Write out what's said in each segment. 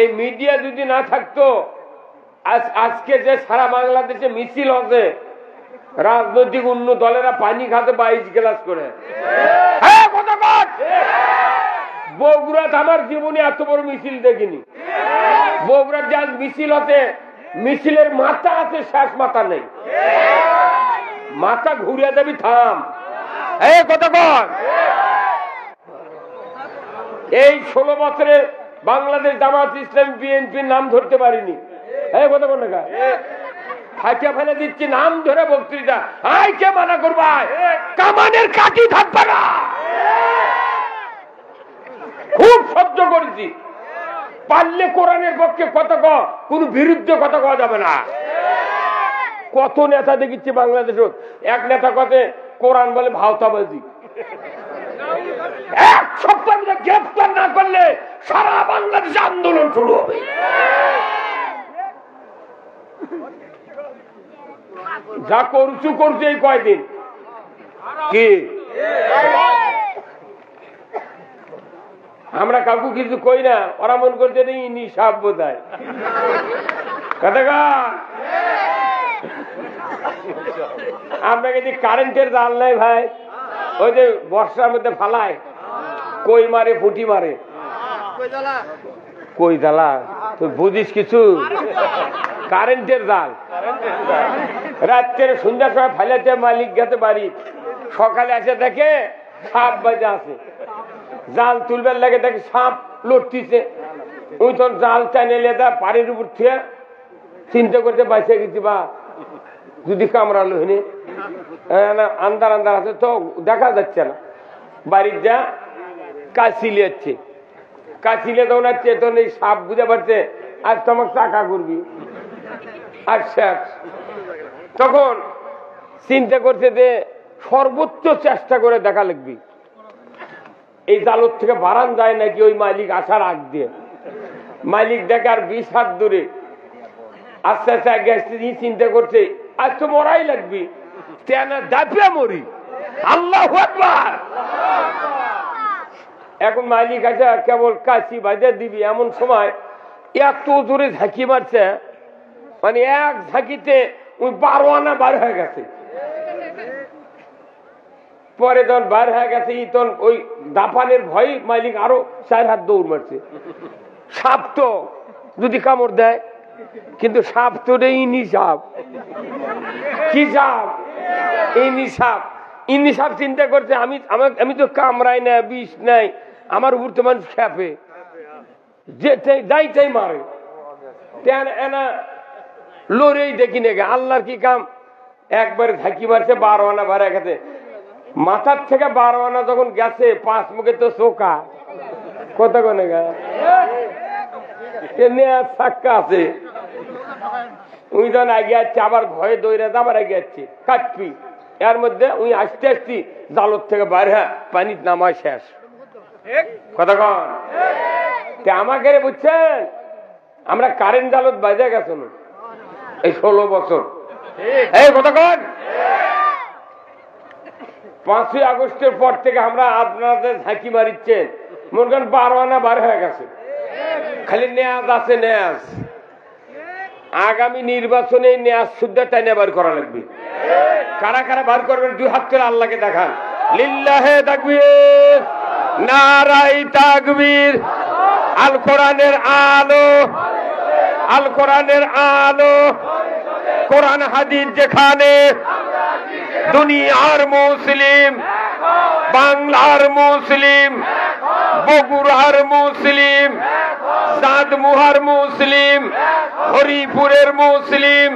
এই মিডিয়া যদি না থাকতো আজকে যে সারা বাংলাদেশে মিছিল হচ্ছে, রাজনৈতিক অন্য দলেরা পানি খাতে 22 গ্লাস করে। বগুড়াত আমার জীবনে এত বড় মিছিল দেখিনি। বগুড়ার যা মিছিল হতে, মিছিলের মাথা আছে, শেষ মাথা নেই, মাথা ঘুরিয়ে যাবি, থাম। কতক্ষণ এই 16 বছরে বাংলাদেশ জামাত ইসলামী বিএনপির নাম ধরতে পারিনি। কতক্ষণ ফাঁকিয়া ফেলে দিচ্ছি, নাম ধরে বক্তৃতা। কে মানা করবা? কামানের কাঠি থাকবে না। খুব সহ্য করেছি, পারলে কোরআনের পক্ষে কথা কোন বিরুদ্ধে কথা কওয়া যাবে না। কত নেতা দেখিচ্ছি বাংলাদেশ, এক নেতা কথা কোরআন বলে ভাওতাবাজি। এক সপ্তাহ গ্রেফতার না করলে সারা বাংলাদেশে আন্দোলন শুরু হবে। যা করছু করছে এই কয়দিন কি আমরা কাকু কিছু কই না, ওরা মন করতে নেই নিঃসাব বোধহয়। আপনাকে যে কারেন্টের জাল নাই ভাই, ওই যে বর্ষার মধ্যে ফালায়, কই মারে ফুটি মারে, কই জ্বালা তুই বুঝিস কিছু? কারেন্টের জাল রাত্রে সন্ধ্যার সময় ফাইলাতে মালিক গেছে বাড়ি, সকালে এসে দেখে সাপ বাজে আছে, জাল তুলবার লাগে দেখে সাপ লড়তিছে। ওই তোর জাল টানে লেদা পাড়ির উপর থেকে চিন্তা করতে বাঁচে গেছি, বা যদি কামড়ালো হিনে আন্দার আন্দার আছে তো দেখা যাচ্ছে না। বাড়ির যা কাশিলে যাচ্ছে, কাশিলে তখন আছে তখন এই সাপ বুঝে পারছে আজ তো আমাকে টাকা করবি। আচ্ছা, তখন চিন্তা করছে যে সর্বোচ্চ চেষ্টা করে দেখা লাগবি এই জালত থেকে বাড়ান যায় নাকি ওই মালিক আসার আগ দিয়ে। মালিক দেখে আর 20 হাত দূরে, আস্তে আস্তে আগে আসতে চিন্তা করছে আজ তো মরাই লাগবি, দাপিয়া মরি। আল্লাহু আকবার। এখন মালিক আছে কেবল কাশি বাজে দিবি, এমন সময় এত জোরে ঝাঁকি মারছে, মানে এক ঝাঁকিতে ওই 12 আনা বার হয়ে গেছে। পরে যখন বার হয়ে গেছে তখন ওই দাপানের ভয় মালিক আরো 4 হাত দৌড় মারছে। সাপ তো যদি কামড় দেয়, কিন্তু সাপ তো ইনি সাপ। কি সাপ? ইনি সাপ। ইনি সাপ চিন্তা করছে আমি তো কামড়াই না, বিষ নাই, আমার উপর তো মানুষ খেপে, যাইতেই মারে, লড়েই দেখি নাকি আল্লাহর কি কাম। একবারে ঝাঁকি মারছে, 12 আনা বাড়া গেছে। মাথার থেকে 12 আনা যখন গেছে, 5 মুখে তো চোকা কত কোনে সাক্কা আছে। উনি যখন আগে যাচ্ছে, আবার ভয়ে দৌড়ে আবার আগে যাচ্ছে, কাটপি। এর মধ্যে উনি আসতে আসতে জালত থেকে বাইরে পানি নামায় শেষ। কতক্ষণ আমাকে বুঝছেন, আমরা কারেন্ট জালত বাজে গেছ এই 16 বছর। এই কতক্ষণ 5ই আগস্টের পর থেকে আমরা আপনাদের ঝাঁকি মারিচ্ছেন, মনে করেন 12 আনা বার হয়ে গেছে, খালি নেয়াজ আছে নেয়াজ। আগামী নির্বাচনে নেয়াজ শুদ্ধ টাইনে বার করা লাগবে। কারা কারা বার করবেন 2 হাত করে আল্লাহকে দেখান। লিল্লাহে তাকবীর, নারায়ে তাকবীর। আল কোরআনের আলো, আল কোরআনের আলো, কোরআন হাদিস যেখানে, দুনিয়ার মুসলিম, বাংলার মুসলিম, বগুড়ার মুসলিম, চাঁদমুহার মুসলিম, হরিপুরের মুসলিম।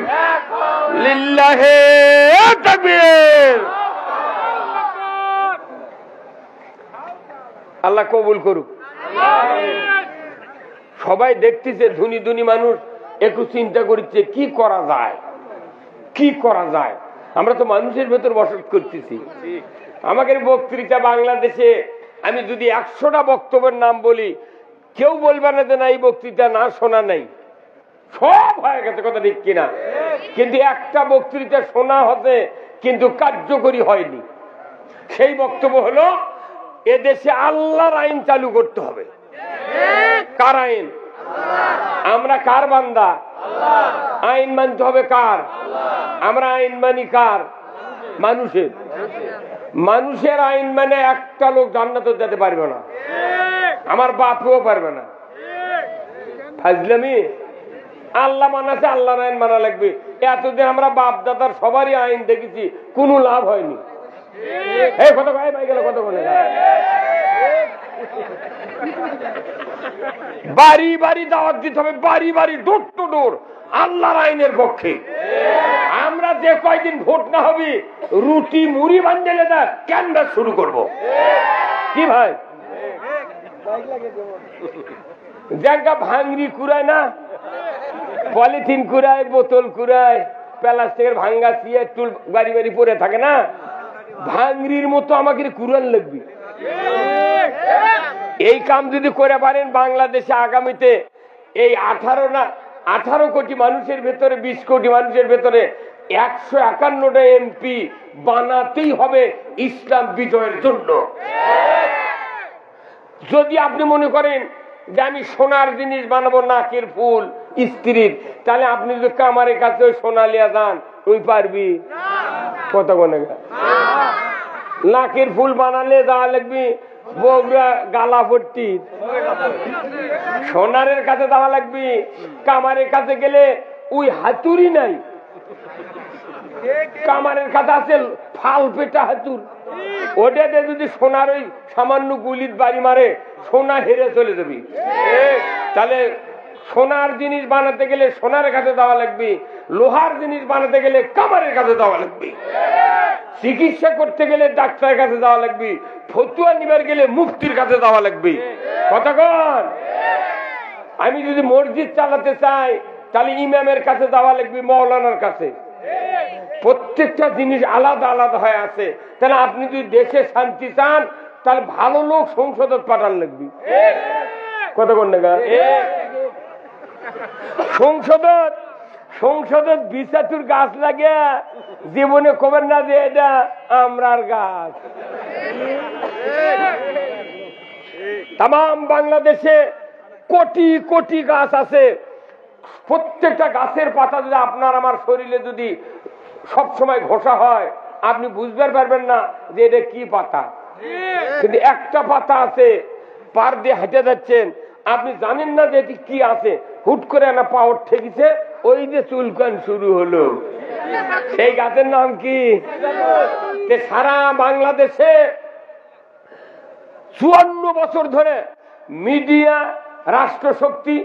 লিল্লাহে তাকবীর। আল্লাহ কবুল করুক। সবাই দেখতেছে ধনী ধনী মানুষ, একটু চিন্তা করছে কি করা যায়, কি করা যায়। আমরা তো মানুষের ভেতর বসবাস করতেছি। আমাদের বক্তৃতা বাংলাদেশে আমি যদি 100টা বক্তব্যের নাম বলি, কেউ বলবে না যে না এই বক্তৃতা না শোনা নাই। সব হয়ে গেছে, কথা ঠিক কিনা? কিন্তু একটা বক্তৃতা শোনা হতে কিন্তু কার্যকরী হয়নি। সেই বক্তব্য হলো এদেশে আল্লাহর আইন চালু করতে হবে। কার আইন? আমরা কার বান্দা? আইন মানতে হবে কার? আমরা আইন মানি কার? মানুষের। মানুষের আইন মানে একটা লোক জান্নাতে যেতে পারবে না, আমার বাপও পারবে না। ফাজলামি। আল্লাহ মানাছে, আল্লাহর আইন মানা লাগবে। এতদিন আমরা বাপ দাদার সবারই আইন দেখেছি, কোনো লাভ হয়নি। এই কত ভাই ভাই গেল কত বলে বাড়ি বাড়ি দাওয়াত দিতে হবে, বাড়ি বাড়ি ডোর টু ডোর আল্লাহর আইনের পক্ষে। আমরা যে কয়দিন ভোট না হবে রুটি মুড়ি বান্ডেলে দা ক্যানভাস শুরু করব। কি ভাই জায়গা ভাঙরি কুড়ায় না, পলিথিন কুড়ায়, বোতল কুড়ায়, প্লাস্টিকের ভাঙ্গা চেয়ার টুল বাড়ি বাড়ি পরে থাকে না, ভাঙরির মতো আমাকে কুড়ান লাগবে। এই কাম যদি করে পারেন বাংলাদেশে আগামীতে এই 18 কোটি মানুষের ভেতরে 20 কোটি মানুষের ভেতরে 151টা এমপি বানাতেই হবে ইসলাম বিজয়ের জন্য। যদি আপনি মনে করেন যে আমি সোনার জিনিস বানাবো, নাকের ফুল স্ত্রীর, তাহলে আপনি যদি কামারের কাছে ওই সোনা লিয়া যান, তুই পারবি? কত কোনে নাকের ফুল বানালে যাওয়া লাগবি বগুড়া গালাপট্টি, সোনারের কাছে যাওয়া লাগবি। কামারের কাছে গেলে ওই হাতুড়ি নাই, কামারের কাছে আছে ফাল পেটা হাতুর, ওটাতে যদি সোনার ওই সামান্য গুলির বাড়ি মারে সোনা হেরে চলে যাবি। তাহলে সোনার জিনিস বানাতে গেলে সোনার কাছে দেওয়া লাগবে, লোহার জিনিস বানাতে গেলে কামারের কাছে দেওয়া লাগবে, চিকিৎসা করতে গেলে ডাক্তারের কাছে দেওয়া লাগবে, ফতুয়া নিবার গেলে মুফতির কাছে দেওয়া লাগবে। কতক্ষণ? আমি যদি মসজিদ চালাতে চাই তাহলে ইমামের কাছে দেওয়া লাগবে, মৌলানার কাছে। প্রত্যেকটা জিনিস আলাদা আলাদা হয়ে আছে। তাহলে আপনি যদি দেশে শান্তি চান তাহলে ভালো লোক সংসদে পাঠান লাগবে। কতক্ষণ না সংসদের বিচাতুর গাছ লাগে জীবনে কবেন না যে এটা আমরার গাছ। তাম বাংলাদেশে কোটি কোটি গাছ আছে। প্রত্যেকটা গাছের পাতা যদি আপনার আমার শরীরে যদি সবসময় ঘষা হয় আপনি বুঝতে পারবেন না যে এটা কি পাতা। কিন্তু একটা পাতা আছে, পার দিয়ে হেঁটে যাচ্ছেন, আপনি জানেন না যে এটি কি আছে, হুট করে না পাওয়ার ঠেকেছে, ওই যে চুলকান শুরু হলো। সেই গাছের নাম কি? সারা বাংলাদেশে 54 বছর ধরে মিডিয়া, রাষ্ট্রশক্তি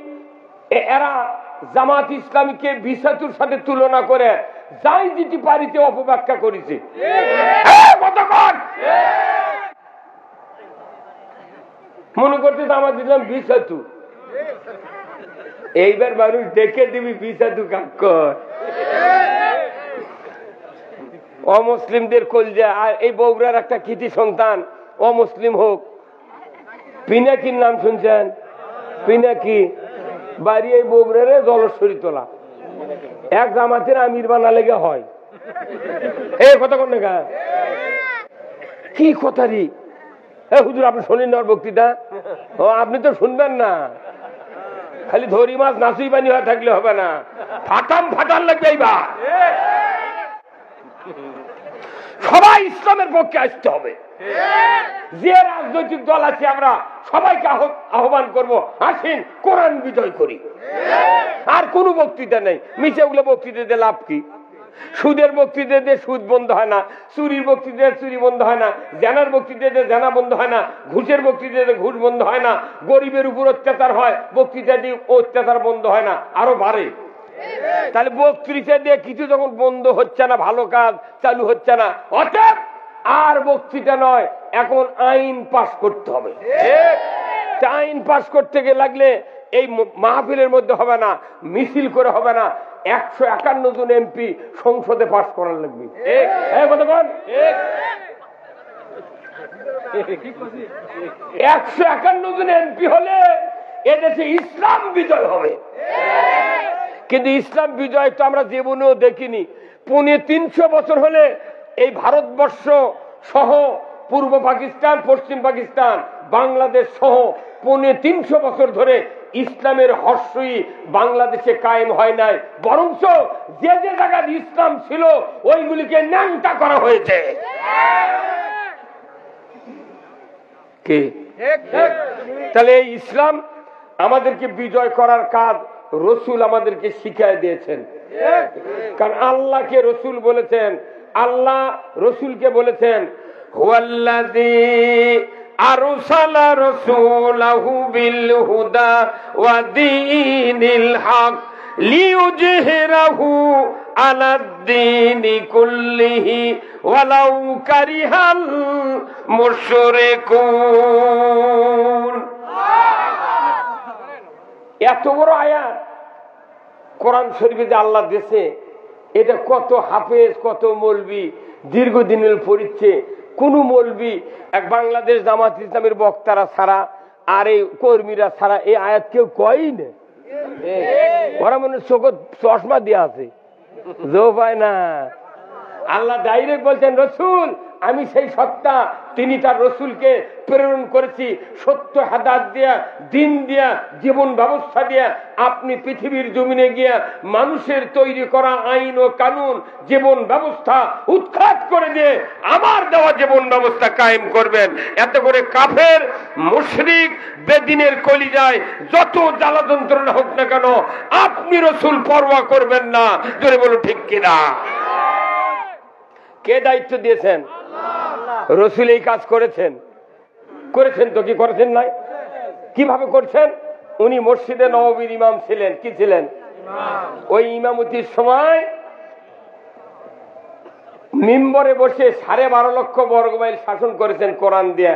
এরা জামাত ইসলামীকে বিসাতুর সাথে তুলনা করে যাই যেটি পারিতে অপব্যাখ্যা করেছে। মনে করতে জামাত ইসলাম বিসাতু, এইবার মানুষ দেখে দিবি বিসাতু কাক্কর। অমুসলিমদের কলজা। আর এই বগুড়ার একটা কৃতি সন্তান অমুসলিম হোক, পিনাকির নাম শুনছেন? পিনাকি বাড়ি এই বগুড়ারে জলস্বরী তোলা, এক জামাতের আমির বানা লেগে হয়। এই কথা কোন না কি কথা রি? হুজুর আপনি শোনেন না বক্তৃতা? ও আপনি তো শুনবেন না, খালি ধরি মাছ নাচুই পানি হয়ে থাকলে হবে না, ফাটান লাগবে। এইবার সবাই ইসলামের পক্ষে আসতে হবে। যে রাজনৈতিক দল আছে আমরা সবাইকে আহ্বান করব, আসেন কোরআন বিজয় করি। আর কোন বক্তৃতা নেই, মিছেগুলো বক্তৃতা দিয়ে লাভ কি? সুদের বক্তৃতা দিয়ে সুদ বন্ধ হয় না, চুরির বক্তৃতা দিয়ে চুরি বন্ধ হয় না, জানার বক্তৃতা দিয়ে জানা বন্ধ হয় না, ঘুষের বক্তৃতা দিয়ে ঘুষ বন্ধ হয় না, গরিবের উপর অত্যাচার হয়, বক্তৃতা দিয়ে অত্যাচার বন্ধ হয় না, আরো বাড়ে। তাহলে বক্তৃতা দিয়ে কিছু যখন বন্ধ হচ্ছে না, ভালো কাজ চালু হচ্ছে না, অতএব আর বক্তৃতা নয়, এখন আইন পাস করতে হবে। আইন পাস করতে গিয়ে লাগলে এই মাহফিলের মধ্যে হবে না, মিছিল করে হবে না, 151 জন এমপি সংসদে পাস করার লাগবে। 151 জন এমপি হলে এদেশে ইসলাম বিজয় হবে। কিন্তু ইসলাম বিজয় তো আমরা জীবনেও দেখিনি। 350 বছর হলে এই ভারতবর্ষ সহ পূর্ব পাকিস্তান, পশ্চিম পাকিস্তান, বাংলাদেশ সহ 350 বছর ধরে ইসলামের হর্ষই বাংলাদেশে কায়েম হয় নাই, বরঞ্চ যে যে জায়গায় ইসলাম ছিল ওইগুলিকে ন্যাংটা করা হয়েছে। কে? তাহলে এই ইসলাম আমাদেরকে বিজয় করার কাজ রসুল আমাদেরকে শিখিয়ে দিয়েছেন। কারণ আল্লাহকে রসুল বলেছেন, আল্লাহ রসুলকে বলেছেন হুয়াল্লাযী আরসালা রাসূলাহু বিল হুদা ওয়া দীনিল হক লিইয়ুযহিরাহু আলাদ-দীনি কুল্লিহি ওয়ালাউ কারিহাল মুশরিকুন। এত বড় আয়াত কোরআন শরীফে যে আল্লাহ দিয়েছে, এটা কত হাফেজ কত মৌলবি দীর্ঘদিনের পড়ছে। কোন মৌলবি এক বাংলাদেশ জামাত ইসলামের বক্তারা ছাড়া আর এই কর্মীরা ছাড়া এই আয়াত কেউ কয়ই না। ওরা মনে চোখ চশমা দিয়ে আছে, জো পায় না। আল্লাহ ডাইরেক্ট বলছেন রসুল আমি সেই সত্তা, তিনি তার রসুলকে প্রেরণ করেছি সত্য হাদাত দিয়া, দিন দিয়া, জীবন ব্যবস্থা দিয়া। আপনি পৃথিবীর জমিনে গিয়া মানুষের তৈরি করা আইন ও কানুন জীবন ব্যবস্থা উৎখাত করে দিয়ে আমার দেওয়া জীবন ব্যবস্থা কায়েম করবেন। এত করে কাফের মুশরিক বেদিনের কলিজায় যত জ্বালা যন্ত্রণা হোক না কেন, আপনি রসুল পরোয়া করবেন না। জোরে বলুন ঠিক কিনা? কে দায়িত্ব দিয়েছেন? রসুল এই কাজ করেছেন। করেছেন তো, কি করেছেন নাই? কিভাবে করছেন? উনি মসজিদে নববীর ইমাম ছিলেন। কি ছিলেন? ওই ইমামতির সময় মিম্বরে বসে 12.5 লক্ষ বর্গমাইল শাসন করেছেন কোরআন দিয়া।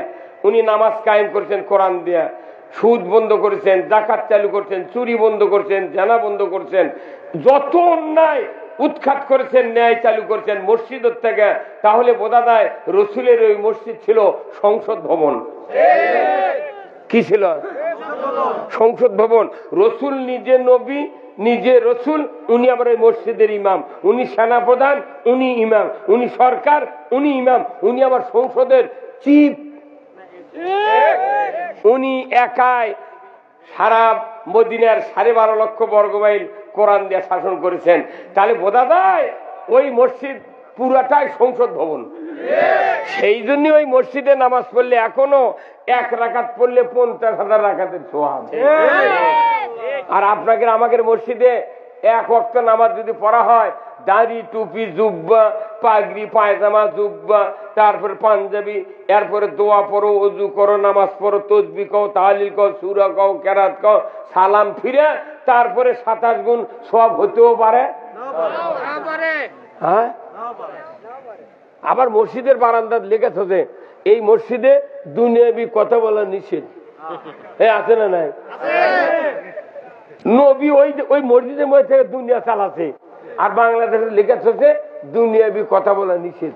উনি নামাজ কায়েম করেছেন কোরআন দিয়া, সুদ বন্ধ করেছেন, যাকাত চালু করছেন, চুরি বন্ধ করছেন, জানা বন্ধ করছেন, যত অন্যায় উৎখাত করেছেন, ন্যায় চালু করেছেন মসজিদের থেকে। তাহলে বোঝা যায় রসুলের ওই মসজিদ ছিল সংসদ ভবন। কি ছিল? সংসদ ভবন। রসুল নিজে নবী, নিজে রসুল, উনি আবার ওই মসজিদের ইমাম। উনি সেনাপ্রধান, উনি ইমাম। উনি সরকার, উনি ইমাম। উনি আবার সংসদের চিফ। উনি একাই সারা মদিনার 12.5 লক্ষ বর্গমাইল কোরআন দিয়ে শাসন করেছেন। তাহলে বোঝা যায় ওই মসজিদ পুরাটাই সংসদ ভবন। সেই জন্য ওই মসজিদে নামাজ পড়লে এখনো 1 রাকাত পড়লে 50,000 রাকাতের সওয়াব। আর আপনাকে আমাদের মসজিদে 1 ওয়াক্ত নামাজ যদি পড়া হয়, দাড়ি টুপি জুব্বা পাগড়ি পায়জামা জুব্বা, তারপরে পাঞ্জাবি, এরপরে দোয়া পড়ো, ওযু করো, নামাজ পড়ো, তাসবিহ কও, তাহলিল কও, সূরা কও, কেরাত কও, সালাম ফিরে, তারপরে 27 গুণ সওয়াব হতেও পারে। হ্যাঁ, আবার মসজিদের বারান্দায় লেখা আছে এই মসজিদে দুনিয়াবি কথা বলা নিষেধ। আছে না নাই? নবী ওই মসজিদের মধ্যে থেকে দুনিয়া চালাচ্ছে, আর বাংলাদেশে লেখা আছে দুনিয়াবি কথা বলা নিষেধ।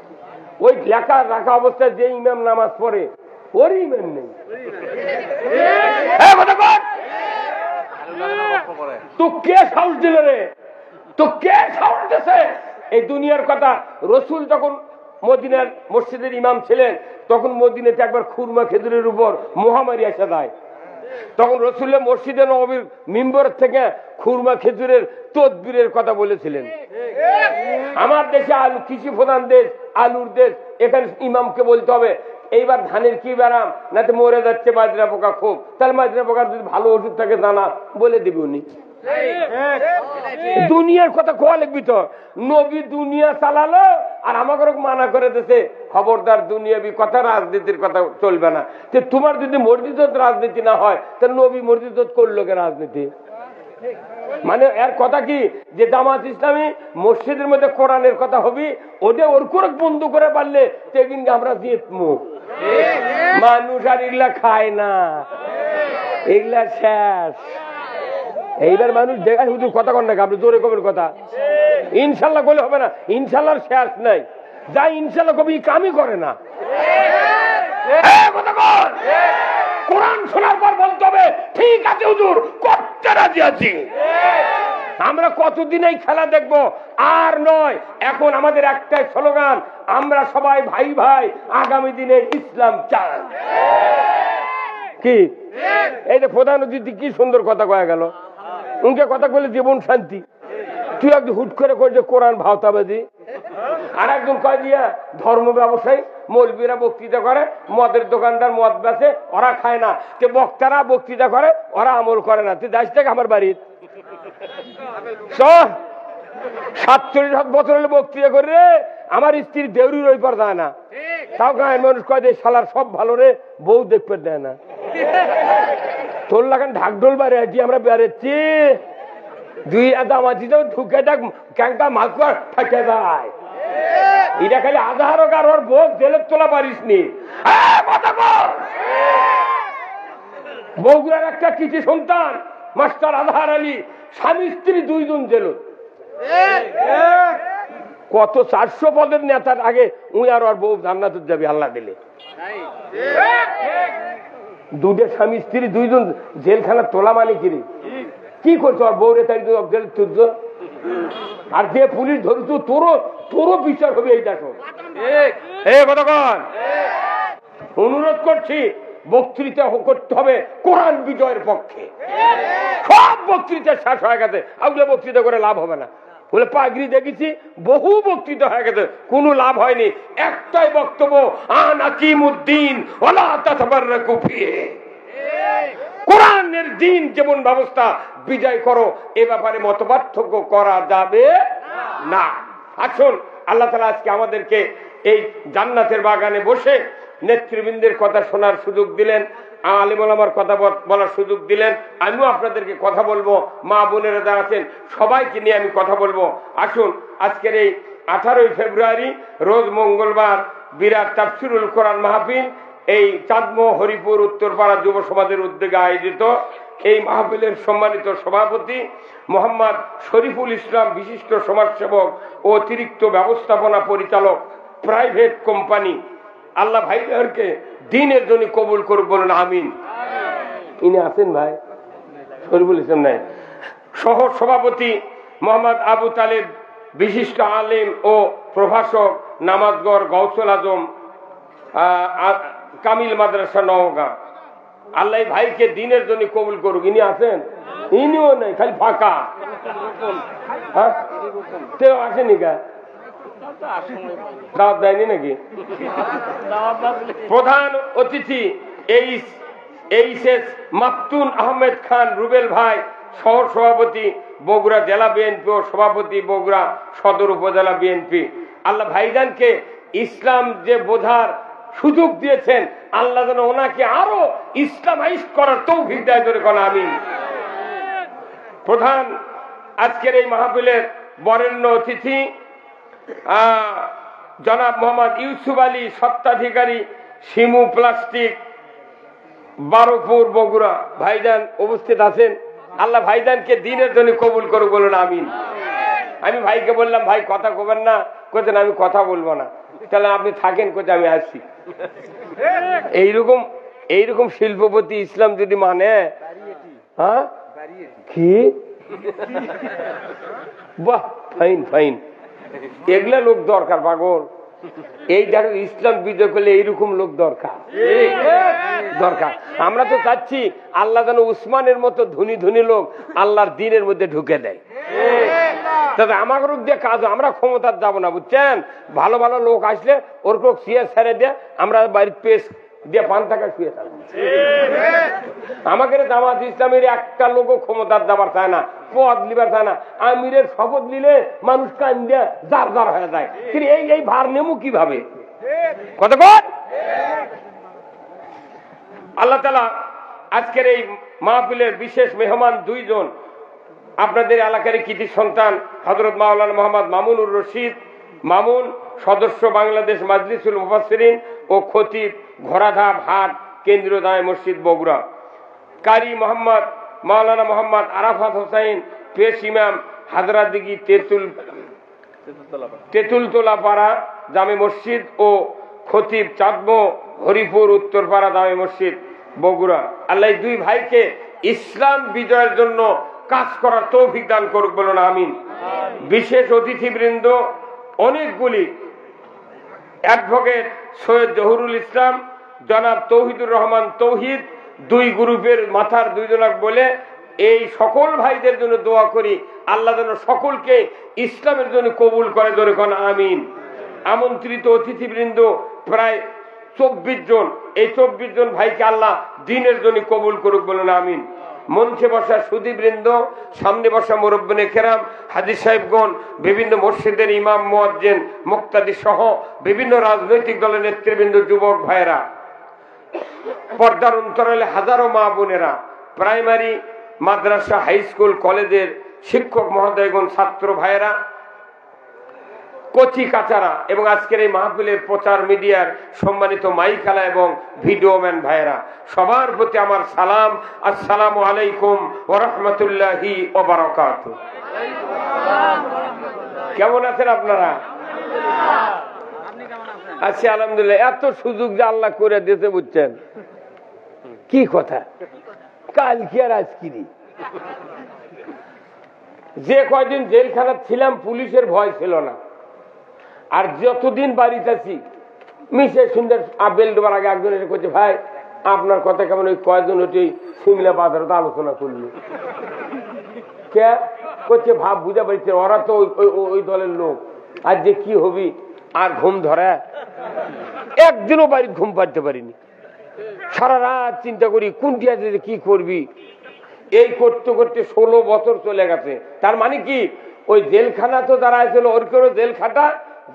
ওই লেখা রাখা অবস্থায় যে ইমাম নামাজ পড়ে ওর ইমাম নেই। তো কে সাহস দিল রে? তো কে সাহস দিয়েছে এই দুনিয়ার কথা? রসুল যখন মদিনার মসজিদের ইমাম ছিলেন, তখন মদিনাতে একবার খুরমা খেজুরের উপর মহামারী এসে যায়। তখন রসুলের মসজিদে নববীর মিম্বর থেকে খুরমা খেজুরের তদবিরের কথা বলেছিলেন। আমার দেশে আলু, কৃষি প্রধান দেশ, আলুর দেশ, এখানে ইমামকে বলতে হবে এইবার ধানের কি ব্যারাম, না তো মরে যাচ্ছে মাজরা পোকা খুব, তাহলে মাজরা পোকার যদি ভালো ওষুধ থাকে জানা বলে দেবে উনি। দুনিয়ার কথা কোয়া লিখবি তো? নবী দুনিয়া চালালো আর আমাকে মানা করে দিয়েছে খবরদার দুনিয়াবি কথা, রাজনীতির কথা চলবে না। তোমার যদি মসজিদত রাজনীতি না হয় তাহলে নবী মসজিদত করলো কে রাজনীতি? মানে এর কথা কি যে জামাত ইসলামী মসজিদের মধ্যে কোরআনের কথা হবি, ওদের ওর করে বন্ধ করে পারলে সেদিন আমরা জিতবো। মানুষ আর এগুলা খায় না, এগুলা শেষ। এইবার মানুষ দেখায় শুধু কথা কন না, আপনি জোরে কবের কথা ইনশাল্লাহ বলে হবে না। ইনশাল্লাহ শেষ নাই, যা ইনশাল্লাহ কবি কামই করে না। কোরআন শোনার পর বলতে হবে ঠিক আছে হুজুর, করতে রাজি আছি। আমরা কতদিন এই খেলা দেখবো? আর নয়, এখন আমাদের একটাই স্লোগান, আমরা সবাই ভাই ভাই, আগামী দিনে ইসলাম চাই। কি এই যে প্রধান অতিথি কি সুন্দর কথা কয়া গেল, উনকে কথা বলে জীবন শান্তি। তুই একদিন হুট করে কই যে কোরআন ভাওতাবাজি, আর একজন কয় দিয়া ধর্ম ব্যবসায়ী, মৌলবীরা বক্তৃতা করে, মদের দোকানদার মদ বেচে, ওরা খায় না, তে বক্তারা বক্তৃতা করে, ওরা আমল করে না। তুই যাস থেকে আমার বাড়ির 47 বছর হলে বক্তৃতা করে রে, আমার স্ত্রীর দেউরির ওই পর যায় না, তাও গায়ের মানুষ কয় যে শালার সব ভালো রে, বউ দেখতে দেয় না। তোর লাগান ঢাকঢোল বাড়ি আছি, আমরা বেড়েছি দুই দামাজি ঢুকে দেখ ক্যাঙ্কা মাকুয়া থাকে যায়, এটা খালি আধার আর ওর বোক জেলের তোলা পারিস নি। বগুড়ার একটা কৃষি সন্তান মাস্টার আজহার আলী, স্বামী স্ত্রী 2 জন জেল। কত 400 পদের নেতার আগে উই আর ওর বউ জান্নাতে যাবে আল্লাহ দিলে। দুধের স্বামী স্ত্রী 2 জন জেলখানা তোলা মানে কিরে কি করছো? আর বউরে তাই জেল তুলছ, আর যে পুলিশ ধরছো তোরও বিচার হবে। এই দেখো কতক্ষণ অনুরোধ করছি, বক্তৃতা করতে হবে কোরআন বিজয়ের পক্ষে। সব বক্তৃতা শেষ হয়ে গেছে, আগুলো বক্তৃতা করে লাভ হবে না। বলে পাগড়ি দেখেছি, বহু বক্তৃতা হয়ে গেছে, কোনো লাভ হয়নি। একটাই বক্তব্য, আনাকিমুদ্দিন ওয়ালা তাতাফাররাকু ফিহি, কোরআনের দিন যেমন ব্যবস্থা বিজয় করো, এ ব্যাপারে মতপার্থক্য করা যাবে না। আসুন আল্লাহ তাআলা আজকে আমাদেরকে এই জান্নাতের বাগানে বসে নেতৃবৃন্দের কথা শোনার সুযোগ দিলেন, আলেম ওলামার কথা বলার সুযোগ দিলেন। আমিও আপনাদেরকে কথা বলবো, মা বোনেরা যারা আছেন সবাইকে নিয়ে আমি কথা বলবো। আসুন আজকের এই 18 ফেব্রুয়ারি রোজ মঙ্গলবার বিরাট তাফসিরুল কোরআন মাহফিল এই চাঁদমো হরিপুর উত্তরপাড়া যুব সমাজের উদ্যোগে আয়োজিত এই মাহফিলের সম্মানিত সভাপতি মোহাম্মদ শরীফুল ইসলাম, বিশিষ্ট সমাজসেবক ও অতিরিক্ত ব্যবস্থাপনা পরিচালক, প্রাইভেট কোম্পানি, আল্লাহ ভাইদেরকে দিনের জন্য কবুল করুক, বলুন আমিন। ইনি আছেন ভাই শরীফুল ইসলাম নাই, সহ সভাপতি মোহাম্মদ আবু তালেব, বিশিষ্ট আলেম ও প্রভাষক, নামাজগড় গৌসুল আজম কামিল মাদ্রাসা নওগাঁ। আল্লাহ ভাইকে দিনের জন্য কবুল করুক। ইনি আছেন? ইনিও নেই, খালি ফাঁকা। কেউ আসেনি গা, দাওয়াত দেয়নি নাকি? প্রধান অতিথি এইচএস মাকতুন আহমেদ খান রুবেল ভাই, শহর সভাপতি বগুড়া জেলা বিএনপি ও সভাপতি বগুড়া সদর উপজেলা বিএনপি। আল্লাহ ভাইজানকে ইসলাম যে বোঝার সুযোগ দিয়েছেন, আল্লাহ যেন ওনাকে আরো ইসলামাইজ করার তৌফিক দেয়, করে কোন আমিন। প্রধান আজকের এই মাহফিলের বরেণ্য অতিথি জনাব মোহাম্মদ ইউসুফ আলী, স্বত্বাধিকারী, শিমু প্লাস্টিক, বারোপুর বগুড়া। ভাইজান উপস্থিত আছেন, আল্লাহ ভাইজানকে দিনের জন্য কবুল করুক, বলুন আমিন। আমি ভাইকে বললাম, ভাই কথা কবেন না, কোথায় আমি কথা বলবো না। তাহলে আপনি থাকেন, কোথায় আমি আসছি। এইরকম শিল্পপতি ইসলাম যদি মানে, হ্যাঁ কি বাহ, ফাইন ফাইন, এগুলা লোক দরকার পাগল। এই দেখো ইসলাম বিজয় করলে এইরকম লোক দরকার। আমরা তো চাচ্ছি আল্লাহ যেন উসমানের মতো ধনী ধনী লোক আল্লাহর দিনের মধ্যে ঢুকে দেয়। তবে আমার রূপ দিয়ে কাজ, আমরা ক্ষমতার যাবো না, বুঝছেন? ভালো ভালো লোক আসলে ওর কেউ শুয়ে ছেড়ে দিয়ে আমরা বাড়ির পেশ দিয়ে 5 টাকা শুয়ে থাকবো। আমাকে জামাত ইসলামের একটা লোকও ক্ষমতার যাবার চায় না, পদ লিবার চায় না। আমিরের শপথ নিলে মানুষ কান দিয়ে জার জার হয়ে যায়, কিন্তু এই ভার নেমু কিভাবে? কতক্ষণ আল্লাহ তাআলা আজকের এই মাহফিলের বিশেষ মেহমান 2 জন, আপনাদের এলাকার কৃতি সন্তান হযরত মাওলানা মোহাম্মদ মামুনুর রশিদ মামুন, সদস্য বাংলাদেশ মাজলিসুল মুফাসসিরিন ও খতিব, ঘোড়াধাপ হাট কেন্দ্রীয় জামে মসজিদ বগুড়া। কারি মোহাম্মদ মাওলানা মোহাম্মদ আরাফাত হোসেন, পেশ ইমাম, হাজরাদিঘি তেঁতুলতলা পাড়া জামে মসজিদ ও খতিব, চাঁদমো হরিপুর উত্তরপাড়া জামে মসজিদ বগুড়া। আল্লাহ 2 ভাইকে ইসলাম বিজয়ের জন্য কাজ করার তৌফিক দান করুক, বলুন আমিন। বিশেষ অতিথিবৃন্দ অনেকগুলি, অ্যাডভোকেট সৈয়দ জহুরুল ইসলাম, জনাব তৌহিদুর রহমান তৌহিদ, দুই গ্রুপের মাথার দুইজনক বলে এই সকল ভাইদের জন্য দোয়া করি, আল্লাহ যেন সকলকে ইসলামের জন্য কবুল করে, ধরে কোন আমিন। আমন্ত্রিত অতিথিবৃন্দ প্রায় 24 জন, এই 24 জন ভাইকে আল্লাহ দিনের জন্য কবুল করুক, বলুন আমিন। মঞ্চে বসা সুধীবৃন্দ, সামনে বসা মুরব্বিনে কেরাম, হাজী সাহেবগণ, বিভিন্ন মসজিদের ইমাম মুয়াজ্জিন মুক্তাদি সহ বিভিন্ন রাজনৈতিক দলের নেতৃবৃন্দ, যুবক ভাইরা, পর্দার অন্তরালে হাজারো মা বোনেরা, প্রাইমারি, মাদ্রাসা, হাই স্কুল, কলেজের শিক্ষক মহোদয়গণ, ছাত্র ভাইয়েরা, কচি কাচারা এবং আজকের এই মাহফিলের প্রচার মিডিয়ার সম্মানিত মাইকালা এবং ভিডিওম্যান ভাইয়েরা, সবার প্রতি আমার সালাম। আসসালামু আলাইকুম ওয়া রাহমাতুল্লাহি ওয়া বারাকাতুহু। কেমন আছেন আপনারা? আচ্ছা, আলহামদুলিল্লাহ। এত সুযোগ যে আল্লাহ করে দিতে, বুঝছেন কি কথা, কাল কি আর আজ কি, যে কয়দিন জেলখানা ছিলাম পুলিশের ভয় ছিল না, আর যতদিন বাড়িতে আছি মিশে সুন্দর বেল ডোবার আগে একজন এসে করছে, ভাই আপনার কথা কেমন, ওই কয়জন ওটি সিমলা বাজারে আলোচনা করলো, কে করছে ভাব বুঝা পারছে, ওরা তো ওই দলের লোক, আর যে কি হবি, আর ঘুম ধরে একদিনও বাড়ির ঘুম পাড়তে পারিনি, সারা রাত চিন্তা করি কোনটি আছে, কি করবি, এই করতে করতে 16 বছর চলে গেছে। তার মানে কি, ওই জেলখানা তো যারা আসছিল ওর কেউ জেল খাটা,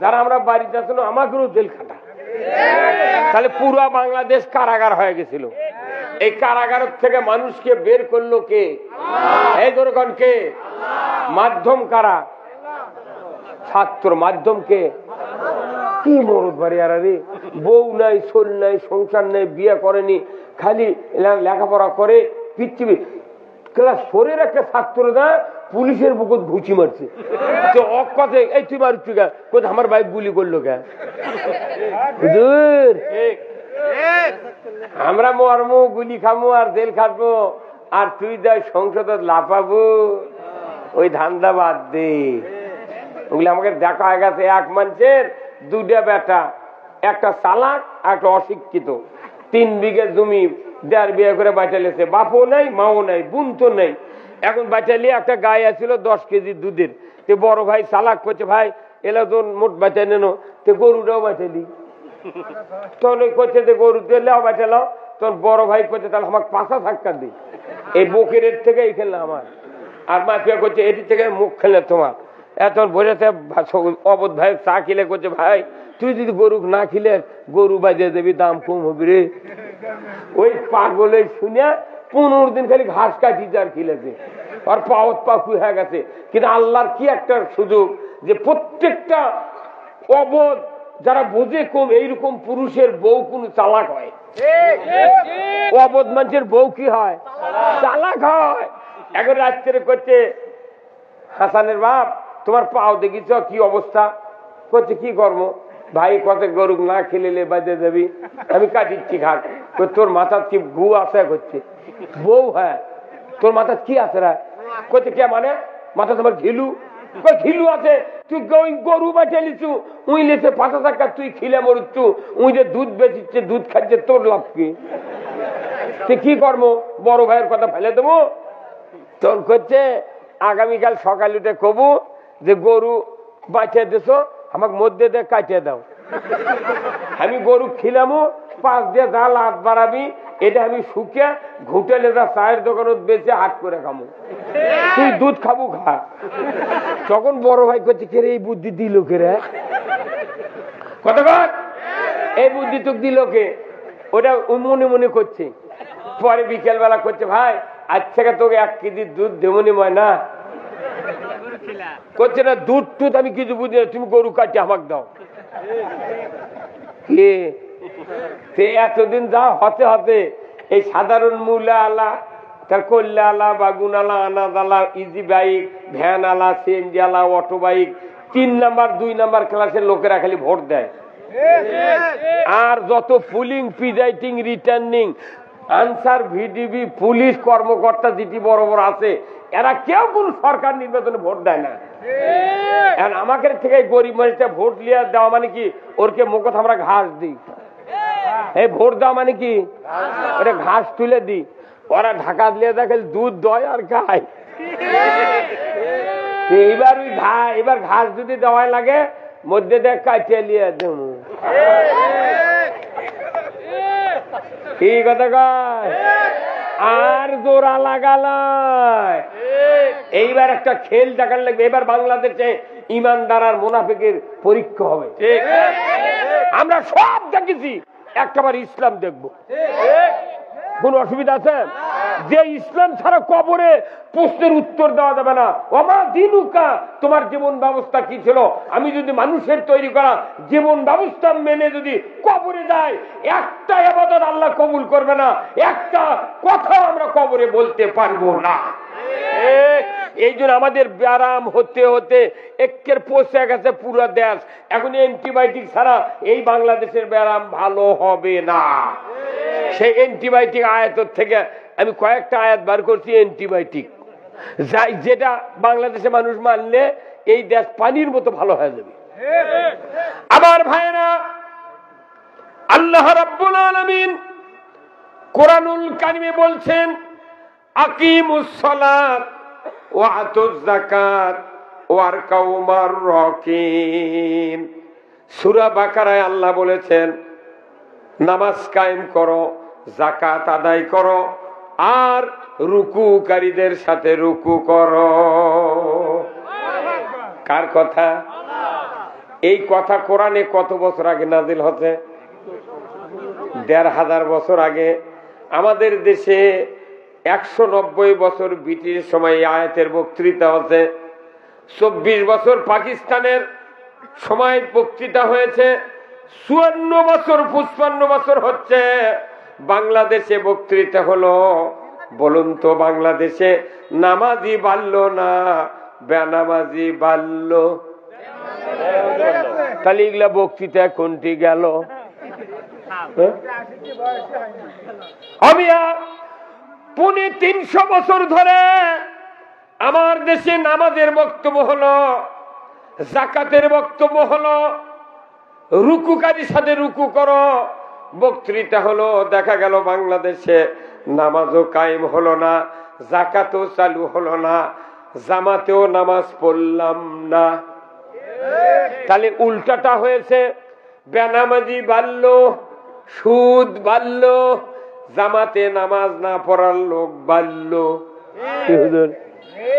যারা আমরা বাড়িতে আসলো আমাকেও জেল খাটা, তাহলে পুরো বাংলাদেশ কারাগার হয়ে গেছিল। এই কারাগার থেকে মানুষকে বের করলো কে? এই দরকার কে? মাধ্যম কারা? ছাত্র। মাধ্যম কে? কি মরদ বাড়ি, আর বউ নাই, সোল নাই, সংসার নেই, বিয়ে করেনি, খালি লেখাপড়া করে, পৃথিবী ক্লাস 4 এর একটা ছাত্র না পুলিশের বুকত ঘুচি মারছে, তো অকথে এই তুই মারছি গা, কোথায় আমার বাইক গুলি করলো কে? আমরা মরমু, গুলি খামু আর জেল খাটবো, আর তুই যাই সংসদে লাফাবো, ওই ধান্দা বাদ দে। ওগুলো আমাকে দেখা হয়ে গেছে। এক মানুষের 2টা বেটা, একটা চালাক আর একটা অশিক্ষিত, 3 বিঘে জমি 1.5 বিয়ে করে বাঁচালেছে, বাপও নাই, মাও নাই, বোন তো নেই। এখন বাঁচালিয়ে একটা গায়ে আছিল 10 কেজি দুধের, তে বড় ভাই চালাক করছে, ভাই এলা তো মোট বাঁচাই নেন, তে গরুটাও বাঁচালি, তখন ওই করছে যে গরু তেলেও বাঁচালো, তখন বড় ভাই করছে তাহলে আমাকে 5 ধাক্কা দি, এই বুকের থেকে এই খেললে আমার, আর মাফিয়া করছে এটি থেকে মুখ খেলে তোমার। এখন বোঝাতে অবধ ভাই চা খেলে করছে, ভাই তুই যদি গরু না খেলে গরু বাজিয়ে দেবি, দাম কম হবে রে। ওই পাগলে শুনে 15 দিন খালি ঘাস কাটি আর খেলেছে, আর পাওয়াত পাকু হয়ে গেছে। কিন্তু আল্লাহর কি একটা সুযোগ যে প্রত্যেকটা অবধ যারা বোঝে কম, এইরকম পুরুষের বউ কোন চালাক হয়, অবধ মানুষের বউ কি হয়? চালাক হয়। এখন রাত্রে করছে, হাসানের বাপ তোমার পাও দেখিছ কি অবস্থা, করছে কি কর্ম ভাই, কত গরু না খেলে বাজে যাবি, আমি কাটিচ্ছি ঘাট। তোর মাথার কি গু আছে করছে, বউ হ্যাঁ তোর মাথার কি আছে রা, করছে কে মানে মাথা তোমার ঘিলু, ঘিলু আছে, তুই গরু বাঁচালিছু, উই লেছে 5 টাকা, তুই খিলে মরুচ্ছু, উই যে দুধ বেচিচ্ছে, দুধ খাচ্ছে, তোর লাভ কি? তুই কি কর্ম, বড় ভাইয়ের কথা ফেলে দেবো। তোর করছে আগামীকাল সকাল উঠে কবু যে গরু বাঁচিয়ে দিছ, আমাকে মধ্যে দিয়ে কাটিয়ে দাও, আমি গরু খিলামো, 5 দিয়ে যা লাভ বাড়াবি এটা আমি শুকে ঘুটে লেজা চায়ের দোকানত বেঁচে হাট করে খামো, তুই দুধ খাবো খা। তখন বড় ভাই করছে, কে রে এই বুদ্ধি দিল কে রে, কতক্ষণ এই বুদ্ধি তোকে দিল কে? ওটা মনে মনে করছে। পরে বিকেল বেলা করছে, ভাই আজ থেকে তোকে 1 কেজি দুধ দেমনি ময়না, করছে না দুধ টুধ আমি কিছু বুঝি না, তুমি গরু কাটি আমাকে দাও। এতদিন যা হতে হতে এই সাধারণ মূলা আলা, তার কল্যা আলা, বাগুন আলা, আনাদ আলা, ইজি বাইক, ভ্যান আলা, সিএনজি আলা, অটো বাইক, 3 নাম্বার 2 নাম্বার ক্লাসের লোকেরা খালি ভোট দেয়। আর যত polling, presiding, returning, Ansar, VDP, police কর্মকর্তা যেটি বড় বড় আছে, এরা কেউ কোন সরকার নির্বাচনে ভোট দেয় না। আমাকে থেকে গরিব মানুষটা ভোট লিয়া দেওয়া মানে কি, ওরকে মুখত আমরা ঘাস দিই, এই ভোট দেওয়া মানে কি? ওটা ঘাস তুলে দি, ওরা ঢাকা দিয়ে দেখে দুধ দয় আর খায়। এবার ঘাস যদি দেওয়াই লাগে মধ্যে দেখ কাটিয়ে নিয়ে দেব। কি কথা কয়? আর জোড়া লাগালায়। এইবার একটা খেল দেখার লাগবে। এবার বাংলাদেশে ইমানদার আর মুনাফিকের পরীক্ষা হবে। আমরা সব দেখেছি, একটাবার ইসলাম দেখবো। কোন অসুবিধা আছে? যে ইসলাম ছাড়া কবরে প্রশ্নের উত্তর দেওয়া যাবে না। ওমা দিনুকা, তোমার জীবন ব্যবস্থা কি ছিল? আমি যদি মানুষের তৈরি করা জীবন ব্যবস্থা মেনে যদি কবরে যাই, একটা ইবাদত আল্লাহ কবুল করবে না, একটা কথা আমরা কবরে বলতে পারবো না। এই জন্য আমাদের ব্যায়াম হতে হতে একের পৌঁছে গেছে পুরো দেশ। এখন অ্যান্টিবায়োটিক ছাড়া এই বাংলাদেশের ব্যায়াম ভালো হবে না। সেই অ্যান্টিবায়োটিক আয়াতের থেকে আমি কয়েকটা আয়াত বার করছি অ্যান্টিবায়োটিক, যেটা বাংলাদেশে মানুষ মানলে এই দেশ পানির মতো ভালো হয়ে যাবে। আমার ভাইরা, আল্লাহ রাব্বুল আলামিন কোরআনুল কারিমে বলছেন, আকিমুস সালাত ওয়া আতুজ যাকাত ওয়ারকাউ মার রাকিন। সূরা বাকারায় আল্লাহ বলেছেন, নামাজ কায়েম করো, যাকাত আদায় করো, আর রুকুকারীদের সাথে রুকু করো। কার কথা? এই কথা কোরআনে কত বছর আগে নাজিল হচ্ছে? ১৫০০ বছর আগে। আমাদের দেশে ১৯০ বছর ব্রিটিশ সময় আয়াতের বক্তৃতা হচ্ছে। ২৪ বছর পাকিস্তানের সময় বক্তৃতা হয়েছে। ৫৪ বছর ৫৫ বছর হচ্ছে বাংলাদেশে বক্তৃতা হলো। বলুন তো, বাংলাদেশে নামাজি বাড়লো না বেনামাজি বাড়লো? তাহলে এগুলা বক্তৃতা কোনটি গেল? আমি ৩৫০ বছর ধরে আমার দেশে নামাজের বক্তব্য হলো, যাকাতের বক্তব্য হলো, রুকুকারীর সাথে রুকু করো বক্তৃতা হলো। দেখা গেল বাংলাদেশে নামাজও কায়েম হলো না, যাকাতও চালু হলো না, জামাতেও নামাজ পড়লাম না। তাহলে উল্টাটা হয়েছে, বেনামাজি বাড়লো, সুদ বাড়লো, জামাতে নামাজ না পড়ার লোক বাড়লো।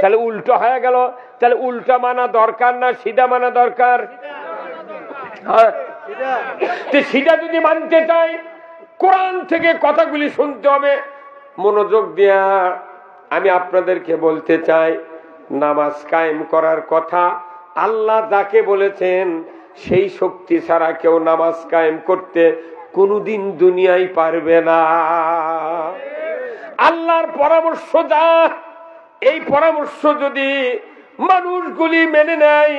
তাহলে উল্টো হয়ে গেল। তাহলে উল্টা মানা দরকার না সিধা মানা দরকার? সিধা যদি মানতে চাই কোরআন থেকে কথাগুলি শুনতে হবে মনোযোগ দিয়া। আমি আপনাদেরকে বলতে চাই, নামাজ কায়েম করার কথা আল্লাহ যাকে বলেছেন সেই শক্তি ছাড়া কেউ নামাজ কায়েম করতে কোনদিন দুনিয়ায় পারবে না। আল্লাহর পরামর্শ যা, এই পরামর্শ যদি মানুষগুলি মেনে নেয়,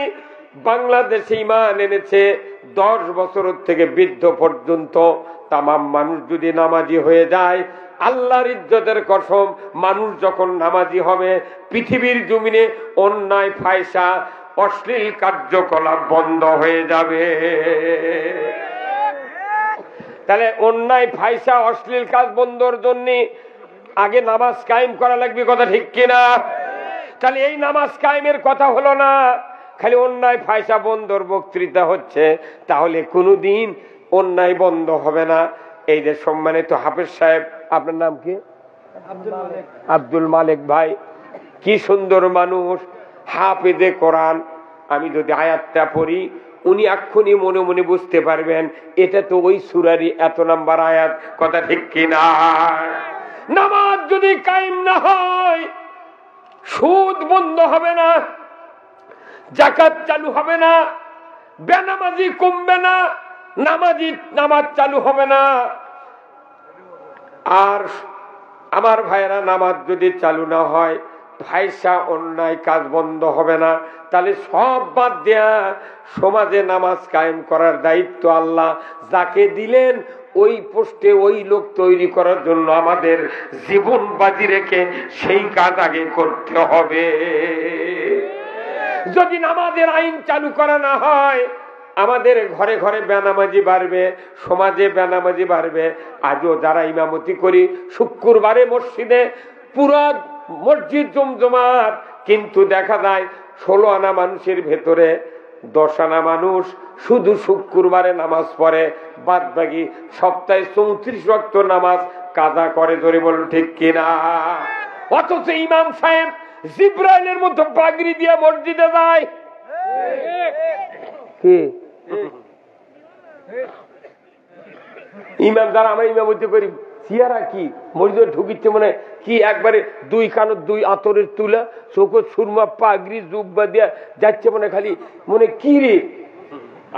বাংলাদেশে ঈমান এনেছে 10 বছর থেকে বৃদ্ধ পর্যন্ত তামাম মানুষ যদি নামাজি হয়ে যায়, আল্লাহর ইজ্জতের কসম, মানুষ যখন নামাজি হবে পৃথিবীর জমিনে অন্যায় ফায়সা অশ্লীল কার্যকলাপ বন্ধ হয়ে যাবে। তাহলে অন্যায় ফায়সা অশ্লীল কাজ বন্ধর জন্য আগে নামাজ কায়েম করা লাগবে, কথা ঠিক কিনা? তাহলে এই নামাজ কায়েমের কথা হলো না, খালি অন্যায় ফায়সা বন্ধর বক্তৃতা হচ্ছে, তাহলে কোনোদিন অন্যায় বন্ধ হবে না। এই যে সম্মানিত হাফেজ সাহেব, আপনার নাম কি? আব্দুল মালিক ভাই, কি সুন্দর মানুষ, হাফেজে কোরআন। আমি যদি আয়াতটা পড়ি উনি এক্ষুনি মনে মনে বুঝতে পারবেন এটা তো ওই সূরারই এত নাম্বার আয়াত, কথা ঠিক কিনা? নামাজ যদি কায়েম না হয় সুদ বন্ধ হবে না, যাকাত চালু হবে না, বেনামাজি কমবে না, নামাজ চালু হবে না। আর আমার ভাইরা, নামাজ যদি চালু না হয় ফায়সা অন্যায় কাজ বন্ধ হবে না। তাহলে সব বাদ দেয়া সমাজে নামাজ কায়েম করার দায়িত্ব আল্লাহ যাকে দিলেন, ওই পোস্টে ওই লোক তৈরি করার জন্য আমাদের জীবন বাজি রেখে সেই কাজ আগে করতে হবে। যদি নামাজের আইন চালু করা না হয়, আমাদের ঘরে ঘরে বেনামাজি বাড়বে, সমাজে বেনামাজি বাড়বে। আজও যারা ইমামতি করি শুক্রবারে মসজিদে পুরা মসজিদ জমজমাট, কিন্তু দেখা যায় 16 আনা মানুষের ভেতরে 10 আনা মানুষ শুধু শুক্রবারে নামাজ পড়ে, বাদ বাকি সপ্তাহে 34 ওয়াক্ত নামাজ কাজা করে। ধরে বলুন ঠিক কিনা? অথচ ইমাম সাহেব জিব্রাইলের মতো পাগড়ি দিয়ে মসজিদে যায়। কি ইমাম যারা আমরা ইমামতি করি চেহারা কি মসজিদে ঢুকিচ্ছে মনে কি একবারে 2 কানের 2 আতরের তুলা, চোখে সুরমা, পাগড়ি জুব্বা দিয়া যাচ্ছে মনে খালি মনে কি রে।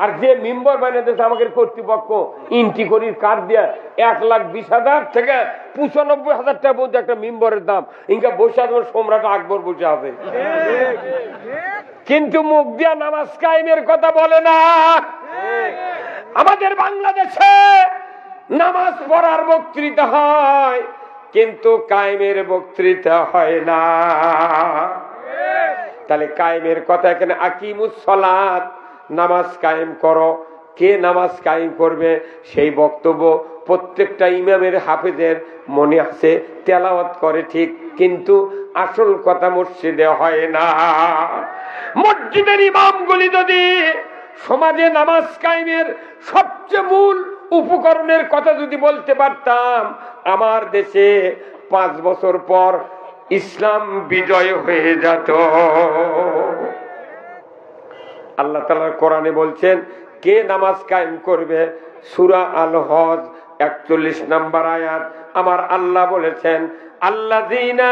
আর যে মেম্বার বানিয়েছে আমাদের কর্তৃপক্ষ ইন্টি করির কার দিয়া 1,20,000 থেকে 95,000 টাকা পর্যন্ত একটা মেম্বারের দাম। ইনকা বসে আছে সম্রাট আকবর বসে আছে, কিন্তু মুখ দিয়া নামাজ কায়েমের কথা বলে না। আমাদের বাংলাদেশে নামাজ পড়ার বক্তৃতা হয়, কিন্তু কায়েমের বক্তৃতা হয় না। তাহলে কায়েমের কথা এখানে আকিমুস সালাত, নামাজ কায়েম করো। কে নামাজ কায়েম করবে সেই বক্তব্য প্রত্যেকটা ইমামের হাফেজের মনে আছে, তেলাওয়াত করে ঠিক, কিন্তু আসল কথা মসজিদে হয় না। মসজিদের ইমামগুলি যদি সমাজে নামাজ কায়েমের সবচেয়ে মূল উপকরণের কথা যদি বলতে পারতাম, আমার দেশে 5 বছর পর ইসলাম বিজয় হয়ে যেত। আল্লাহ তাআলা কোরআনে বলছেন কে নামাজ কায়েম করবে, সূরা আল হজ 41 নম্বর আয়াত। আমার আল্লাহ বলেছেন আল্লাযীনা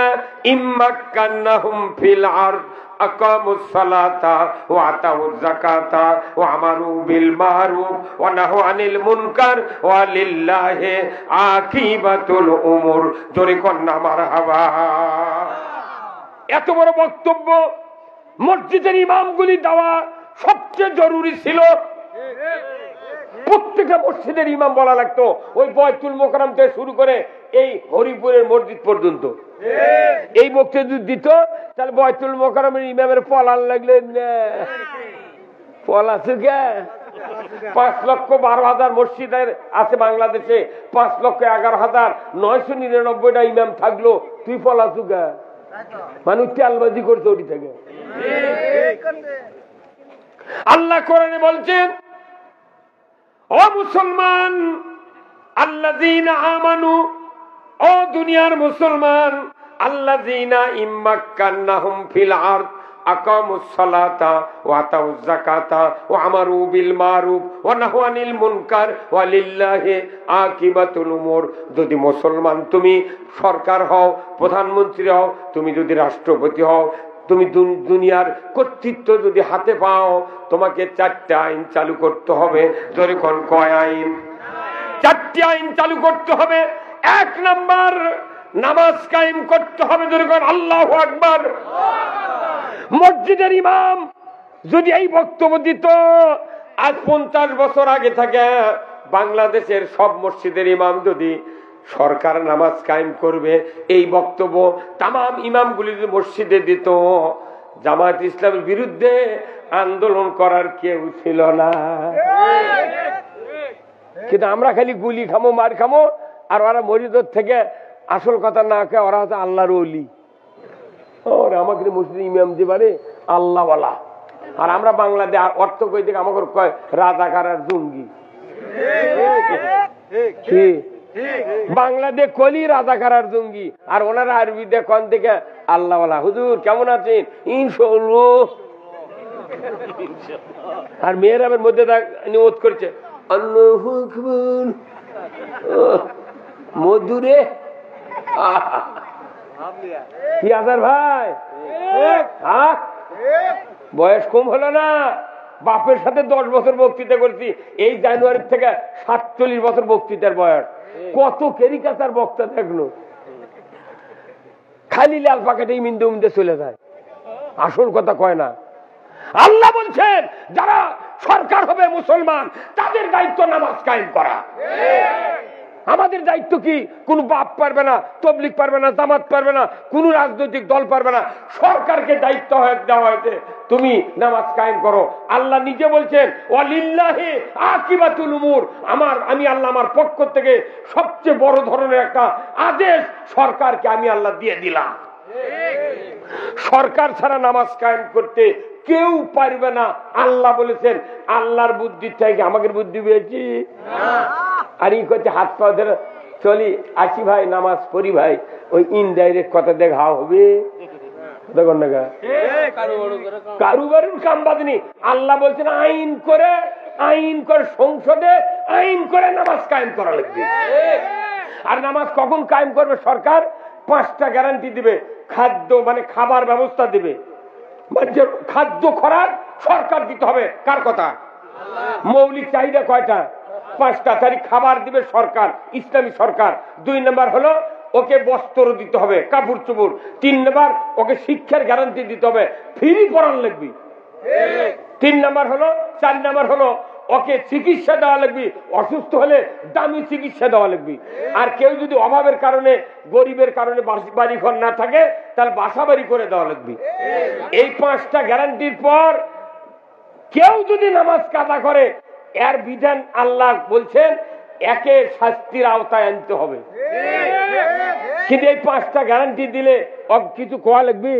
ইম্মাক্কান্নাহুম ফিল আরদ আকামুস সালাতা ওয়া আতাউয যাকাতা ওয়া আমারু বিল মারুফ ওয়া নাহু আনিল মুনকার ওয়া লিল্লাহি আকিবাতুল উমুর। জোরে কন্না মারহাবা। এত বড় বক্তব্য মসজিদের ইমামগুলি দেওয়া সবচেয়ে জরুরি ছিল। প্রত্যেকটা মসজিদের ইমাম বলা লাগতো, ওই বয়তুল মোকাররম থেকে শুরু করে এই হরিপুরের মসজিদ পর্যন্ত এই বক্তব্য দিত। তাহলে বয়তুল মোকাররমের ইমামের পলান লাগলে পলাছে কে? 5,12,000 মসজিদের আছে বাংলাদেশে, 5,11,999টা ইমাম থাকলো, তুই পলাছু কে? মানুষ তেলবাজি করছে ওটি থেকে। আল্লাহ কোরআনে বলছেন ও মুসলমান, আল্লাযীনা আমানু, ও দুনিয়ার মুসলমান, আল্লাযীনা ইম্মাক্কান্নাহুম ফিল আরদ আকামুস সালাতা ওয়া আতাউয যাকাতা ওয়া আমারু বিল মারুফ ওয়া নাহু আনিল মুনকার ওয়া লিল্লাহি আকিবাতুল উমুর। যদি মুসলমান তুমি সরকার হও, প্রধানমন্ত্রী হও, তুমি যদি রাষ্ট্রপতি হও, তুমি দুনিয়ার কর্তৃত্ব যদি হাতে পাও, তোমাকে 4টা আইন চালু করতে হবে। ধরে কোন কয় আইন? 4টি আইন চালু করতে হবে। 1 নাম্বার, নামাজ কায়েম করতে হবে। ধরে কোন আল্লাহু আকবার। মসজিদের ইমাম যদি এই বক্তব্য দিত, আজ 50 বছর আগে থেকে বাংলাদেশের সব মসজিদের ইমাম যদি সরকার নামাজ কায়েম করবে এই বক্তব্য তামাম ইমামগুলি যদি মসজিদে দিত, জামায়াত ইসলামের বিরুদ্ধে আন্দোলন করার কেউ ছিল না। কিন্তু আমরা খালি গুলি খামো, মার খামো, আর ওরা মসজিদ থেকে আসল কথা না কে ওরা হচ্ছে আল্লাহর ওলি। ওরা আমাকে মসজিদ ইমাম দিবারে আল্লাহওয়ালা, আর আমরা বাংলাদেশ অর্থ কই থেকে আমাকে কয় রাজাকার আর জঙ্গি। বাংলাদেশ কলি রাজাকার আর জঙ্গি, আর ওনারা আরবি দেখন থেকে আল্লাহওয়ালা। হুজুর কেমন আছেন? ইনশাআল্লাহ। আর মেহরাবের মধ্যে নিয়ত করছে আল্লাহু আকবার মধুরে। কি আজার ভাই, বয়স কম হলো না? বাপের সাথে 10 বছর বক্তৃতা করছি, এই জানুয়ারি থেকে 47 বছর বক্তৃতার বয়স। কত ক্যারিকাচার বক্তা দেখলো, খালি লাল পাকাটে মিন্দে মিন্দে চলে যায়, আসল কথা কয় না। আল্লাহ বলছেন যারা সরকার হবে মুসলমান, তাদের দায়িত্ব নামাজ কায়েম করা। আমাদের দায়িত্ব কি? কোন বাপ পারবে না, তবলিগ পারবে না, জামাত পারবে না, কোন রাজনৈতিক দল পারবে না। সরকারকে দায়িত্ব দেওয়া হয়েছে, তুমি নামাজ কায়েম করো। আল্লাহ নিজে বলছেন ওয়ালিল্লাহি আকিবাতুল উমুর, আমি আল্লাহ আমার পক্ষ থেকে সবচেয়ে বড় ধরনের একটা আদেশ সরকারকে আমি আল্লাহ দিয়ে দিলাম। সরকার ছাড়া নামাজ কায়েম করতে কেউ পারবে না। আল্লাহ বলেছেন, আল্লাহর বুদ্ধির থেকে আমাদের বুদ্ধি পেয়েছি। আর এই করতে হাত পা ধরে চলি, আসি ভাই, নামাজ পড়ি ভাই, ওই ইনডাইরেক্ট কথা দেখা হবে। কারুবারুর কাম বাদনি। আল্লাহ বলছেন আইন করে সংসদে আইন করে নামাজ কায়েম করা লাগবে। আর নামাজ কখন কায়েম করবে? সরকার 5টা গ্যারান্টি দিবে। খাদ্য মানে খাবার ব্যবস্থা দিবে, খাদ্য খোরাক সরকার দিতে হবে। কার কথা? মৌলিক চাহিদা কয়টা? 5টা। তারিখ খাবার দিবে সরকার, ইসলামী সরকার। 2 নম্বর হলো ওকে বস্ত্র দিতে হবে, কাপড় চোপড়। 3 নম্বর ওকে শিক্ষার গ্যারান্টি দিতে হবে, ফ্রি পড়ান লাগবে। 4 নম্বর হলো ওকে চিকিৎসা দেওয়া লাগবে, অসুস্থ হলে দামি চিকিৎসা দেওয়া লাগবে। আর কেউ যদি অভাবের কারণে, গরিবের কারণে বাড়ি ঘর না থাকে, তাহলে বাসা বাড়ি করে দেওয়া লাগবে। এই 5টা গ্যারান্টির পর কেউ যদি নামাজ কাজা করে, এর বিধান আল্লাহ বলছেন একে শাস্তির আওতায় আনতে হবে। কিন্তু এই 5টা গ্যারান্টি দিলে কিছু কোয়া লাগবে।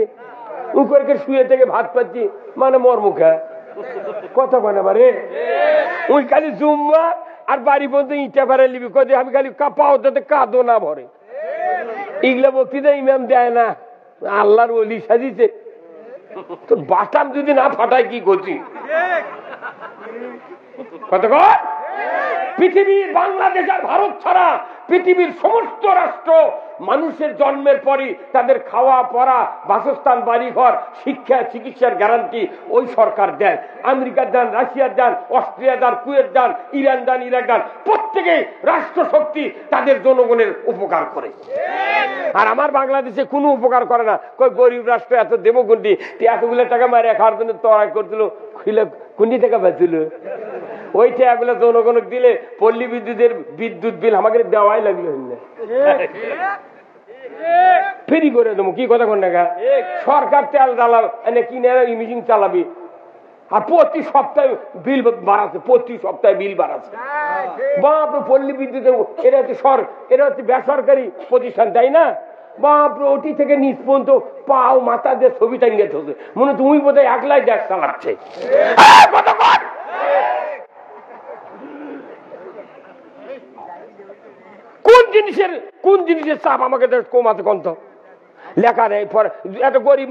উপরকে শুয়ে থেকে ভাত পাচ্ছি মানে মর মুখা কথা কয় বারে। ওই খালি জুম্মা আর বাড়ি পর্যন্ত ইটা পারে লিবি কদে, আমি খালি পাও তাতে কাঁদো না ভরে। এগুলা বক্তৃতা ইমাম দেয় না, আল্লাহর ওলি সাজিছে। তোর বাটাম যদি না ফাটায় কি করছি? কতক্ষণ পৃথিবীর বাংলাদেশ আর ভারত ছাড়া পৃথিবীর সমস্ত রাষ্ট্র মানুষের জন্মের পরই তাদের খাওয়া পড়া, বাসস্থান, বাড়িঘর, শিক্ষা, চিকিৎসার গ্যারান্টি ওই সরকার দেন। আমেরিকার দেন, রাশিয়ার দেন, অস্ট্রেলিয়া দেন, কুয়েত দেন, ইরান দেন, ইরাক দেন। প্রত্যেকেই রাষ্ট্র শক্তি তাদের জনগণের উপকার করে। আর আমার বাংলাদেশে কোনো উপকার করে না। কই গরিব রাষ্ট্র এত দেবগুন্ডি, এতগুলো টাকা মারে খাওয়ার জন্য তরাই করছিল, কুন্ডি টাকা বেঁচছিল। ওই টাকাগুলো জনগণক দিলে পল্লী বিদ্যুতের বিদ্যুৎ বিল আমাকে দেওয়াই লাগলো, ফ্রি করে দেবো। কি কথা কোন টাকা? সরকার তেল জ্বালাবে, কিনে ইমিজিং চালাবি, আর প্রতি সপ্তাহে বিল বাড়াচ্ছে, প্রতি সপ্তাহে বিল বাড়াচ্ছে। বাপরে পল্লী বিদ্যুতের এরা হচ্ছে বেসরকারি প্রতিষ্ঠান, তাই না? বাপরে ওটি থেকে নিচ পর্যন্ত পাও মাথা দিয়ে ছবি টাঙ্গে থাকে, মনে তুমি বোধহয় একলাই দেশ চালাচ্ছে। কোন জিনিসের চাপ আমাকে কমাতে কন্ত লেখা নেই। পরে একটা গরিব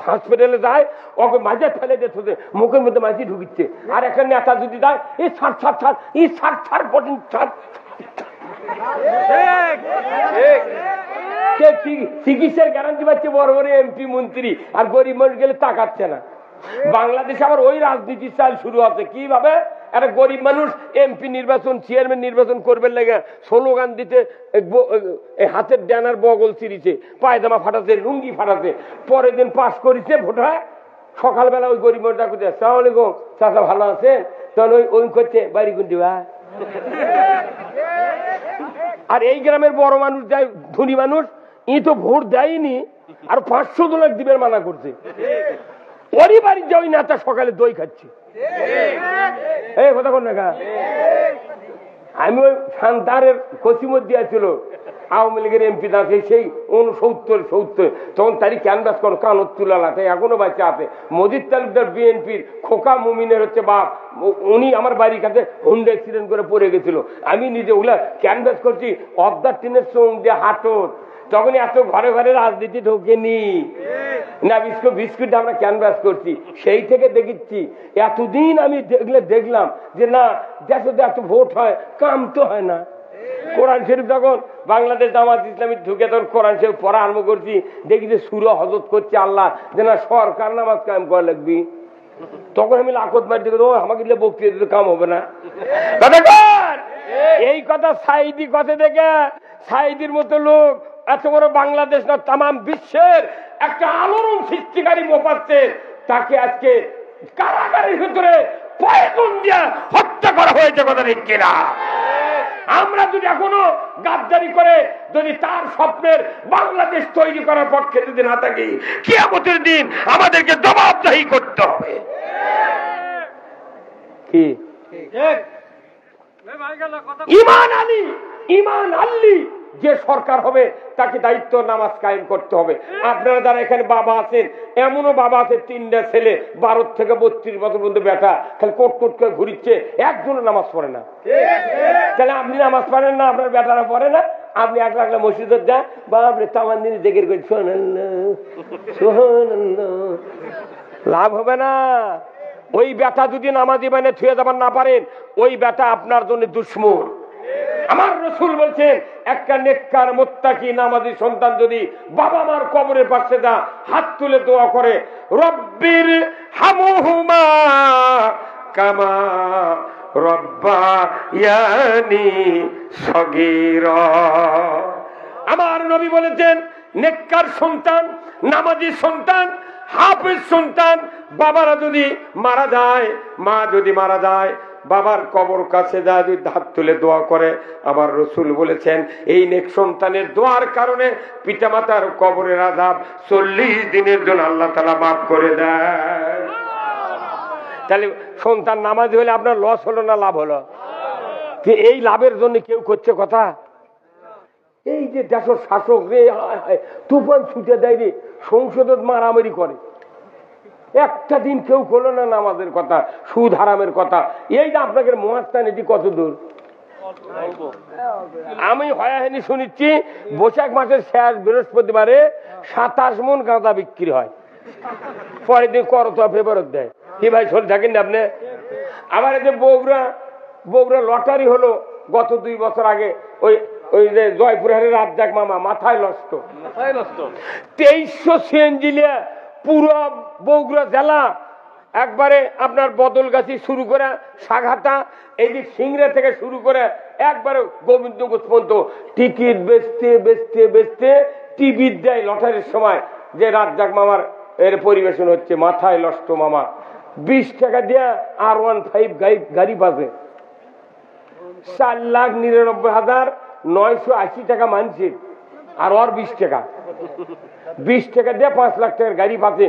হসপিটালে যায়, ওকে মাঝে ফেলে দিতে, মুখের মধ্যে মাঝি ঢুকিচ্ছে। আর একটা নেতা যদি যায়, এই ছাড় ছাড় ছাড়, এই ছাড় ছাড় বটন ছাড়। চিকিৎসার গ্যারান্টি পাচ্ছে বড় বড় এমপি মন্ত্রী, আর গরিব মানুষ গেলে তাকাচ্ছে না। বাংলাদেশে আবার ওই রাজনীতির চাল শুরু হচ্ছে। কিভাবে? একটা গরিব মানুষ এমপি নির্বাচন, চেয়ারম্যান নির্বাচন করবে লেগে স্লোগান দিতে হাতের ডানার বগল চিরিছে, পায়জামা ফাটাতে, লুঙ্গি ফাটাতে। পরের দিন পাশ করেছে ভোট হয়, সকালবেলা ওই গরিব মানুষ ডাকুতে, আসসালামু আলাইকুম চাচা ভালো আছেন? তখন ওই করছে বাড়ি গুন্ডি ভাই। আর এই গ্রামের বড় মানুষ যায়, ধনী মানুষ, ই তো ভোট দেয়নি, আর 500 ডলার দিবের মানা করছে। ওরই বাড়ির যে ওই নেতা সকালে দই খাচ্ছে। এই কথা কোন না? আমি ওই সান্তারের কসিমত দিয়েছিল আওয়ামী লীগের এমপি আছে, সেই 69-70, তখন তারই ক্যানভাস করো কানত তুলালাতে এখনো বাচ্চা আছে। মজিদ তালুকদার বিএনপির খোকা মুমিনের হচ্ছে বাপ, উনি আমার বাড়ির কাছে হুন্ডা অ্যাক্সিডেন্ট করে পড়ে গেছিল। আমি নিজে ওগুলা ক্যানভাস করছি, অর্ধার টিনের সঙ্গ দিয়ে হাঁটত। তখন এত ঘরে ঘরে রাজনীতি ঢোকেনি না, বিস্কুট আমরা ক্যানভাস করছি। সেই থেকে দেখেছি, এতদিন আমি দেখলাম যে না, দেশে এত ভোট হয়, কাম তো হয় না। কোরআন শরীফ যখন বাংলাদেশ জামাত ইসলামী ঢুকে তখন কোরআন শরীফ পড়া আরম্ভ করছি, দেখি যে সুরা হজরত করছে আল্লাহ যে না সরকার নামাজ কায়েম করা লাগবি। তখন আমি লাখত মারি দেখে আমাকে বক্তৃতা দিতে কাম হবে না। এই কথা সাইদি কথা দেখে, সাইদির মতো লোক এত বড় বাংলাদেশ না তাম বিশ্বের একটা আলোড়ন সৃষ্টিকারী মোপাচ্ছেন, তাকে আজকে কারাগারের ভিতরে পয়জন দিয়ে হত্যা করা হয়েছে। কথা ঠিক কিনা? আমরা যদি এখনো গাদ্দারি করে যদি তার স্বপ্নের বাংলাদেশ তৈরি করার পক্ষে যদি না থাকি, কিয়ামতের দিন আমাদেরকে জবাবদিহি করতে হবে। কি ইমান আল্লি যে সরকার হবে তাকে দায়িত্ব নামাজ কায়েম করতে হবে। আপনারা যারা এখানে বাবা আছেন, এমনও বাবা আছে 3টা ছেলে 12 থেকে 32 বছর পর্যন্ত বেটা খালি কোট কোট করে ঘুরিচ্ছে, একজনও নামাজ পড়ে না। তাহলে আপনি নামাজ পড়েন না, আপনার বেটারা পড়ে না, আপনি একলা একলা মসজিদে যান, বাপরে তামান দিন জেগের করে লাভ হবে না। ওই বেটা যদি নামাজি মানে ছুঁয়ে যাবার না পারেন, ওই বেটা আপনার জন্য দুশ্মন। আমার রাসূল বলছেন, একটা নেককার মুত্তাকি নামাজি সন্তান যদি বাবা মার কবরের পাশে দা হাত তুলে দোয়া করে, রব্বির হামহুমা কামা রব্বায়ানি সগীরা। আমার নবী বলেছেন, নেককার সন্তান, নামাজি সন্তান, হাফেজ সন্তান বাবারা যদি মারা যায়, মা যদি মারা যায়, বাবার কবর কাছে যা যদি হাত তুলে দোয়া করে, আমার রাসূল বলেছেন এই নেক সন্তানের দোয়ার কারণে পিতামাতার কবরের আযাব 40 দিনের জন্য আল্লাহ তাআলা মাফ করে দেয়। তাহলে সন্তান নামাজি হলে আপনার লস হলো না লাভ হলো? এই লাভের জন্য কেউ করছে কথা? এই যে দেশের শাসক রে তুফান ছুটে দেয় রে, সংসদে মারামারি করে, একটা দিন কেউ করলো না নামাজের কথা, সুদ হারামের কথা। এই যে আপনাকে মহাস্থান এটি কত দূর? আমি হয়াহানি শুনেছি বৈশাখ মাসের শেষ বৃহস্পতিবারে 27 মণ গাঁজা বিক্রি হয়, পরের দিন করতোয়া ফেরত দেয়। কি ভাই শোন থাকেন না আপনি? আবার এই যে বগুড়া লটারি হলো গত 2 বছর আগে, ওই যে জয়পুরহাটের রাজ্জাক মামা মাথায় নষ্ট 2300 সিএনজি নিয়ে পুরো বগুড়া জেলা একবারে আপনার বদলগাছি শুরু করে সাঘাটা এইদিক সিংড়া থেকে শুরু করে একবারে গোবিন্দগঞ্জ পর্যন্ত টিকিট বেচতে বেচতে বেচতে টিভি দেয় লটারির সময় যে রাজ্জাক মামার এর পরিবেশন হচ্ছে, মাথায় নষ্ট মামা। 20 টাকা দিয়ে R15 গাড়ি পাবে, 4,99,980 টাকা মানছে, আর ওর 20 টাকা দিয়ে 5 লাখ টাকার গাড়ি পাচ্ছে।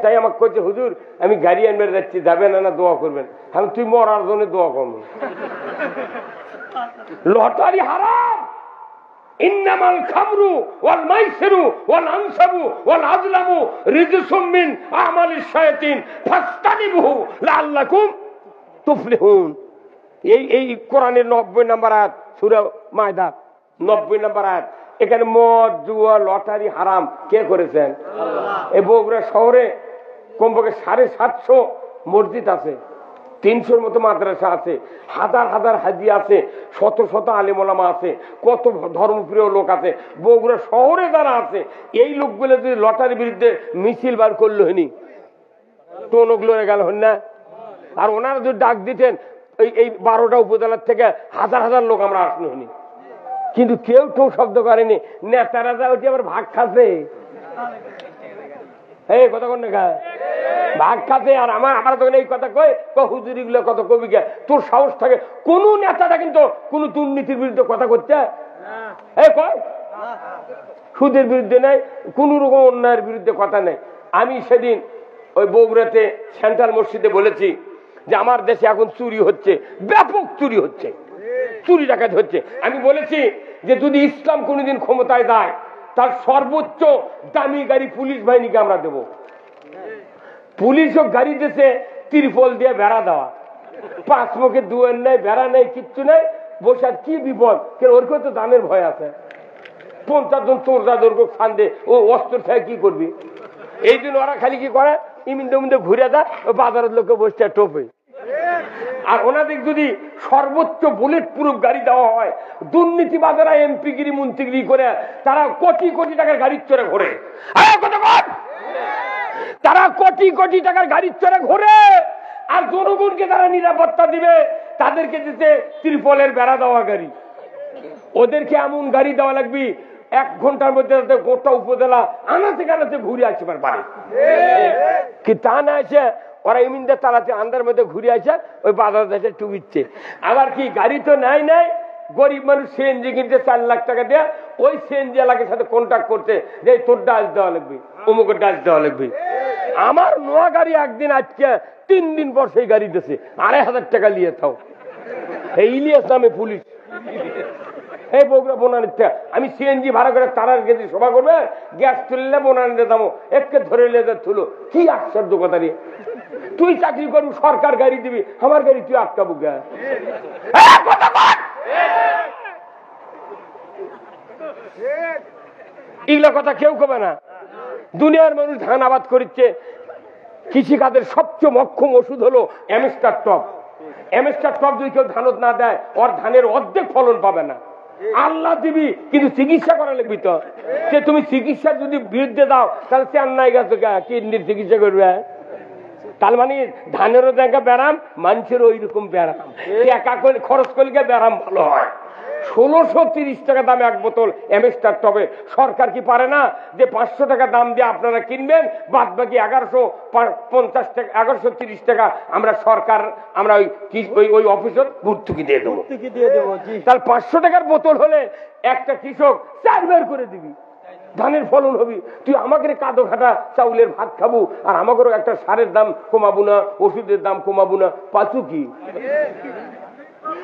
তাই আমাকে করছে, হুজুর আমি গাড়ি আনবে যাচ্ছি, যাবেন না দোয়া করবেন? আমি তুই মরার জন্য দোয়া করবো। লটারি হারাম। ইন্নামাল খামরু ওয়াল মাইসিরু ওয়াল আনসাবু ওয়াল আজলামু রিজসুম মিন আমালিশ শায়াতিন ফাসতানিবুহু লাআল্লাকুম তুফলিহুন। এই কোরআনের 90 নম্বর আয়াত, সূরা মায়দা 90 নম্বর আয়াত। এখানে মদ, জুয়া, লটারি হারাম কে করেছেন? এই বগুড়া শহরে কমপক্ষে 750 মসজিদ আছে, 300-র মতো মাদ্রাসা আছে, হাজার হাজার হাজি আছে, শত শত আলেম ওলামা আছে, কত ধর্মপ্রিয় লোক আছে। বগুড়া শহরে যারা আছে এই লোকগুলো যদি লটারির বিরুদ্ধে মিছিল বার করলো হয়নি, টোনগুলো গেল হন না? আর ওনারা যদি ডাক দিতেন এই 12টা উপজেলার থেকে হাজার হাজার লোক আমরা আসলো হয়নি, কিন্তু কেউ শব্দ করেনি। নেতারা যা ওটি আবার ভাগ খাচ্ছে, এই কথা কোন ভাগ খাচ্ছে। আর আমার তখন এই কথা কয় হুজুরি গুলো কত কবি গে, তোর সাহস থাকে কোন নেতাটা কিন্তু কোন দুর্নীতির বিরুদ্ধে কথা করতে কয়, সুদের বিরুদ্ধে নেই, কোন রকম অন্যায়ের বিরুদ্ধে কথা নেই। আমি সেদিন ওই বগুড়াতে সেন্ট্রাল মসজিদে বলেছি যে আমার দেশে এখন চুরি হচ্ছে, ব্যাপক চুরি হচ্ছে, চুরি ডাকাতি হচ্ছে। আমি বলেছি যে যদি ইসলাম কোনদিন ক্ষমতায় যায় তার সর্বোচ্চ দামি গাড়ি পুলিশ বাহিনীকে আমরা দেব। পুলিশও গাড়ি দিয়েছে তিরপল দিয়ে বেড়া দেওয়া, 5 মুখে দুয়ার নেই, বেড়া নেই, কিচ্ছু নেই, বসার কি বিপদ, ওর তো দামের ভয় আছে। 50 জন চোররা দৈর্ঘ্য ফান্দে, ও অস্ত্র ছায় কি করবি? এই জন্য ওরা খালি কি করে, ইমিন্দে মিন্দে ঘুরে দেয়, বাজারের লোকে বসতে টোপে। আর ওনাদের যদি সর্বোচ্চ বুলেট প্রুফ গাড়ি দেওয়া হয়, দুর্নীতিবাদেরা এমপিগিরি মন্ত্রীগিরি করে তারা কোটি কোটি টাকার গাড়ির চড়ে ঘোরে, তারা কোটি কোটি টাকার গাড়ির চড়ে ঘোরে। আর জনগণকে তারা নিরাপত্তা দিবে, তাদেরকে দিতে ত্রিপলের বেড়া দেওয়া গাড়ি। ওদেরকে এমন গাড়ি দেওয়া লাগবে 1 ঘন্টার মধ্যে গোটা উপজেলা আনাতে কানাতে ঘুরে আসতে পারে। কি তা না আছে, ওরা ইমিনদের তালাতে আন্দার মধ্যে ঘুরে আসে, ওই বাজার দেশে টুবিচ্ছে। আবার কি গাড়ি তো নাই, গরিব মানুষ সিএনজি কিনতে 4 লাখ টাকা দিয়ে ওই সিএনজি এলাকার সাথে কন্ট্যাক্ট করতে যে তোর ডাল দেওয়া লাগবে, অমুকের ডাল দেওয়া লাগবে। আমার নোয়া গাড়ি একদিন আজকে 3 দিন পর সেই গাড়ি দিয়েছে 2,500 টাকা নিয়ে থাও। এই ইলিয়াস নামে পুলিশ এই বগুড়া বনানীতে আমি সিএনজি ভাড়া করে তারার গেছি সভা করবে, গ্যাস তুললে বনানীতে দামো একে ধরে লেগে তুলো। কি আশ্চর্য কথা রে, তুই চাকরি করবি সরকার গাড়ি দিবি, আমার গাড়ি তুই আটকাবো গা? এগুলা কথা কেউ কবে না। দুনিয়ার মানুষ ধান আবাদ করছে, কৃষিকাজের সবচেয়ে মক্ষম ওষুধ হলো অ্যামস্টার টপ। অ্যামস্টার টপ যদি কেউ ধানত না দেয় ওর ধানের অর্ধেক ফলন পাবে না। আল্লাহ দিবি কিন্তু চিকিৎসা করা লাগবি তো। যে তুমি চিকিৎসার যদি বিরুদ্ধে দাও তাহলে চেন্নাই গেছো কিডনির চিকিৎসা করবে। তার মানে ধানেরও দেখা ব্যারাম, মানুষের ওই রকম ব্যারাম, টাকা খরচ করলে ব্যারাম ভালো হয়। 1630 টাকা দামে 1 বোতল অ্যামস্টার টবে। সরকার কি পারে না যে 500 টাকা দাম দিয়ে আপনারা কিনবেন, বাদ বাকি 1150 টাকা 1130 টাকা আমরা সরকার আমরা ওই অফিসে ভর্তুকি দিয়ে দেবো। তাহলে 500 টাকার বোতল হলে একটা কৃষক 4 বের করে দিবি, ধানের ফলন হবি। তুই আমাকে কাদো খাটা চাউলের ভাত খাবো আর আমাকেও একটা সারের দাম কমাবো না, ওষুধের দাম কমাবো না, পাচু কি?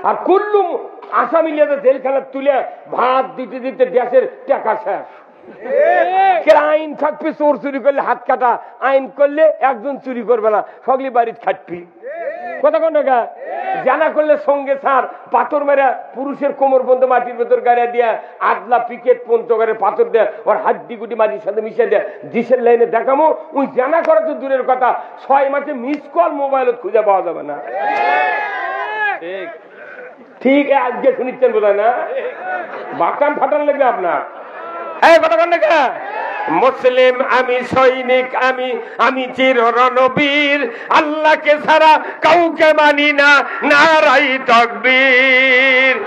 আর কুল্লুম আসামি লিয়ে জেলখানা তুলে ভাত দিতে দিতে দেশের টাকা শেষ। আইন থাকবে চোর চুরি করলে হাত কাটা, আইন করলে একজন চুরি করবে না, সকলে বাড়িতে খাটবি। কথা কোন টাকা জানা করলে সঙ্গে সার পাথর মেরা পুরুষের কোমর বন্ধ মাটির ভেতর গাড়িয়া দিয়া আদলা পিকেট পঞ্চগড়ের পাথর দেয় ওর হাড্ডি গুটি মাটির সাথে মিশে দেয় ডিসের লাইনে দেখামো। ওই জানা করা তো দূরের কথা, 6 মাসে মিস কল মোবাইল খুঁজে পাওয়া যাবে না। ঠিক আজকে শুনিচ্ছেন বোধ হয় না, বাকান ফাটান লাগবে আপনার। হ্যাঁ কথা কন না, মুসলিম আমি সৈনিক আমি আমি চির রণবীর, আল্লাহকে ছাড়া কাউকে মানি না, নারাই তাকবীর।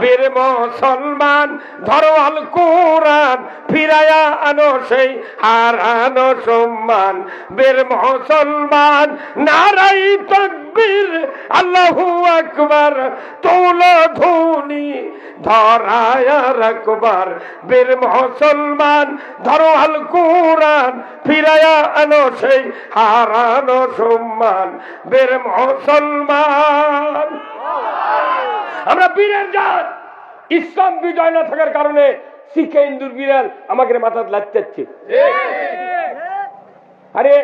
বীর মুসলমান ধরো আল কোরআন, ফিরায়া আনো সেই হারানো সম্মান। বীর মুসলমান নারাই তাকবীর, আল্লাহু আকবার, তোলো ধ্বনি ধরায়া রাখবার। বীর মুসলমান ধরো আল কোরআন, ফিরায়া আনো সেই হারানো সম্মান। বীর মুসলমান আমরা বীরের জাত। ইসলাম বিজয় না থাকার কারণে শিখে হিন্দুর বিড়াল আমাকে মাথা লাগতেছে। আরে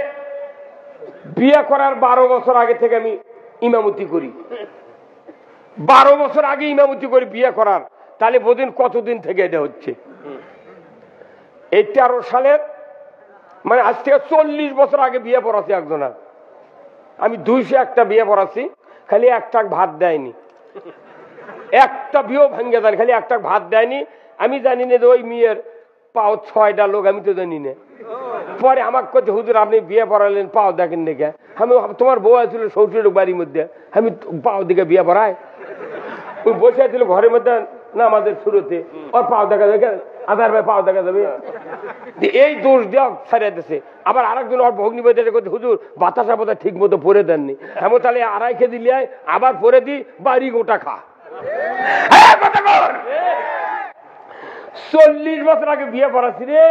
বিয়ে করার 12 বছর আগে থেকে আমি ইমামতি করি, 12 বছর আগে ইমামতি করি বিয়ে করার। তাহলে বোধন কতদিন থেকে এটা হচ্ছে? এই 13 সালের মানে আজ থেকে 40 বছর আগে বিয়ে পড়াচ্ছি একজনের। আমি 201টা বিয়ে পড়াচ্ছি, খালি একটা ভাত দেয়নি, একটা বিয়েও ভাঙ্গে দেন, খালি একটা ভাত দেয়নি। আমি জানি না ওই মেয়ের পাও 6টা লোক, আমি তো জানি না। পরে আমাকে করছে হুজুর আপনি বিয়ে পড়ালেন পাও দেখেন দেখে। আমি তোমার বউ আছিল 70 লোক বাড়ির মধ্যে, আমি পাও দিকে বিয়ে পড়াই। ওই বসে আছিল ঘরের মধ্যে না আমাদের শুরুতে, ওর পাও দেখা দেখে আধার ভাই পাও দেখা যাবে, এই দোষ দেওয়া ছাড়িয়ে দিচ্ছে। আবার আরেকজন ওর ভগ্নি বইতে করছে হুজুর বাতাসা বোধ ঠিক মতো পরে দেননি। আমি তাহলে 2.5 কেজি লিয়ায় আবার পরে দিই, বাড়ি গোটা খা। 40 বছর আগে বিয়ে পড়াচ্ছি রে,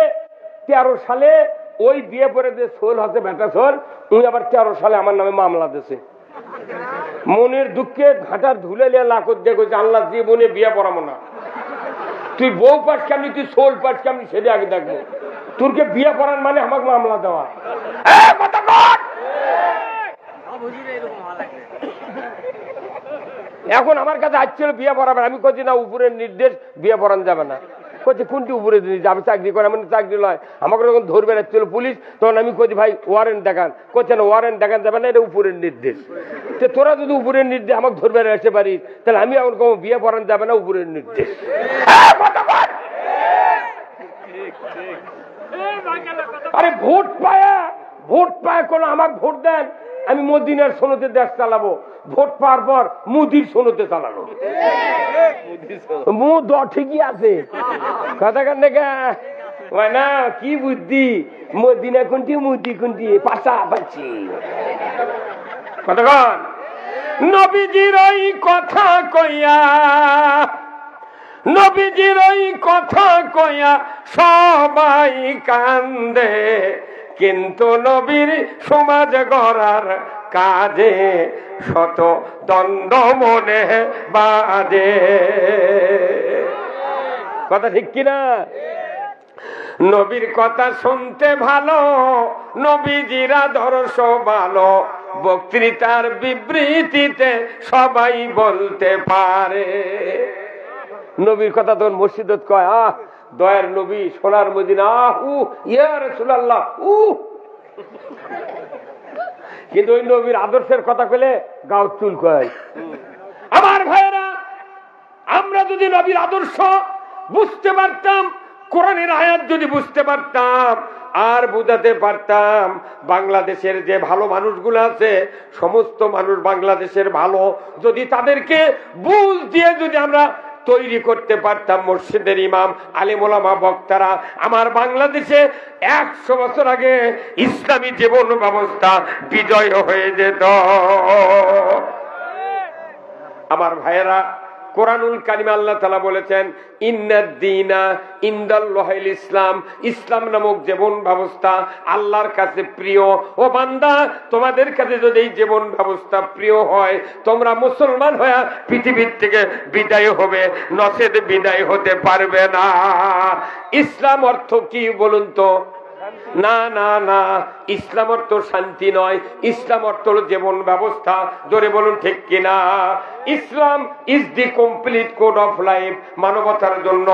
13 সালে ওই বিয়ে পরে যে সোল হচ্ছে বেটা সোল, উনি আবার 13 সালে আমার নামে মামলা দিয়েছে। মনের দুঃখে ঘাটার ধুলে লিয়া লাখত দিয়ে কইছে আল্লাহ জীবনে বিয়ে পড়াবো না। তুই বউ পাঠ কেমনি, তুই সোল পাঠ কেমনি সেটা আগে দেখবো। তোরকে বিয়ে পড়ান মানে আমাকে মামলা দেওয়া। এখন আমার কাছে আসছিল বিয়ে পড়াবেন, আমি কইছি না উপরের নির্দেশ বিয়ে পড়ান যাবে না। কইছে কোনটি উপরে আমি চাকরি করে, মানে চাকরি নয়। আমাকে যখন ধরবে আসছিল পুলিশ, তখন আমি কইছি ভাই ওয়ারেন্ট দেখান। কইছে না ওয়ারেন্ট দেখান যাবে না, এটা উপরের নির্দেশ। তোরা যদি উপরের নির্দেশ আমাকে ধরবে আসতে পারিস, তাহলে আমি এখন কম বিয়ে পড়ান যাবে না, উপরের নির্দেশ। আরে ভোট পায় কোন আমাকে ভোট দেন, আমি মদিনার সোনতে দেশ চালাবো। ভোট পাওয়ার পর মুদির সোনতে চালানো মুদ ঠিকই আছে। কথা কান না কি বুদ্ধি, মদিনা কোনটি মুদি কোনটি পাশাপাশি। কতক্ষণ নবীজির ওই কথা কইয়া, নবীজির ওই কথা কইয়া সবাই কান্দে, কিন্তু নবীর সমাজ গড়ার কাজে শত দ্বন্দ্ব মনে বাজে। কথা ঠিক কিনা? নবীর কথা শুনতে ভালো, নবীজির আদর্শ ভালো, বক্তৃতার বিবৃতিতে সবাই বলতে পারে। নবীর কথা তখন মসজিদত কয়, আহ দয়ার নবী, সোনার মদিনা, ইয়া রাসূলুল্লাহ। কিন্তু ওই নবীর আদর্শের কথা কইলে গাও চুল কয়। আমার ভাইয়েরা, আমরা যদি নবীর আদর্শ বুঝতে পারতাম, কোরআনের আয়াত যদি বুঝতে পারতাম আর বুঝাতে পারতাম, বাংলাদেশের যে ভালো মানুষগুলো আছে, সমস্ত মানুষ বাংলাদেশের ভালো, যদি তাদেরকে বুঝ দিয়ে যদি আমরা তৈরি করতে পারতাম মসজিদের ইমাম, আলেম ওলামা, বক্তারা, আমার বাংলাদেশে 100 বছর আগে ইসলামী জীবন ব্যবস্থা বিজয় হয়ে যেত। আমার ভাইয়েরা, কোরআনুল কারিমে আল্লাহ তাআলা বলেছেন, ইন্নাদ-দীনা ইনদাল্লাহিল ইসলাম, ইসলাম নামক জীবন ব্যবস্থা আল্লাহর কাছে প্রিয়। ও বান্দা, তোমাদের কাছে যদি এই জীবন ব্যবস্থা প্রিয় হয়, তোমরা মুসলমান হয়ে পৃথিবীর থেকে বিদায় হবে, নচেত বিদায় হতে পারবে না। ইসলাম অর্থ কি বলুন তো? না না না, ইসলাম অর্থ শান্তি নয়, ইসলাম অর্থ হলো জীবন ব্যবস্থা। জোরে বলুন ঠিক কিনা? Islam is the complete code of life, মানবতার জন্য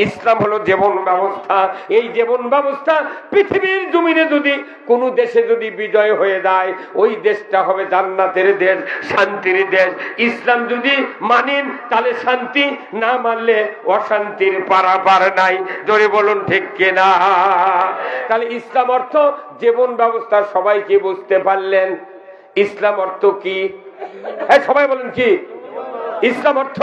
ইসলাম হলো জীবন ব্যবস্থা। এই জীবন ব্যবস্থা পৃথিবীর জমিনে যদি কোন দেশে যদি বিজয় হয়ে যায়, ওই দেশটা হবে জান্নাতের দেশ, শান্তির দেশ। ইসলাম যদি মানেন তাহলে শান্তি, না মানলে অশান্তির পারাপার নাই। জোরে বলুন ঠিক কিনা? তাহলে ইসলাম অর্থ জীবন ব্যবস্থা সবাইকে বুঝতে পারলেন। ইসলাম অর্থ কি? হ্যাঁ, সবাই বলেন কি? ইসলাম অর্থ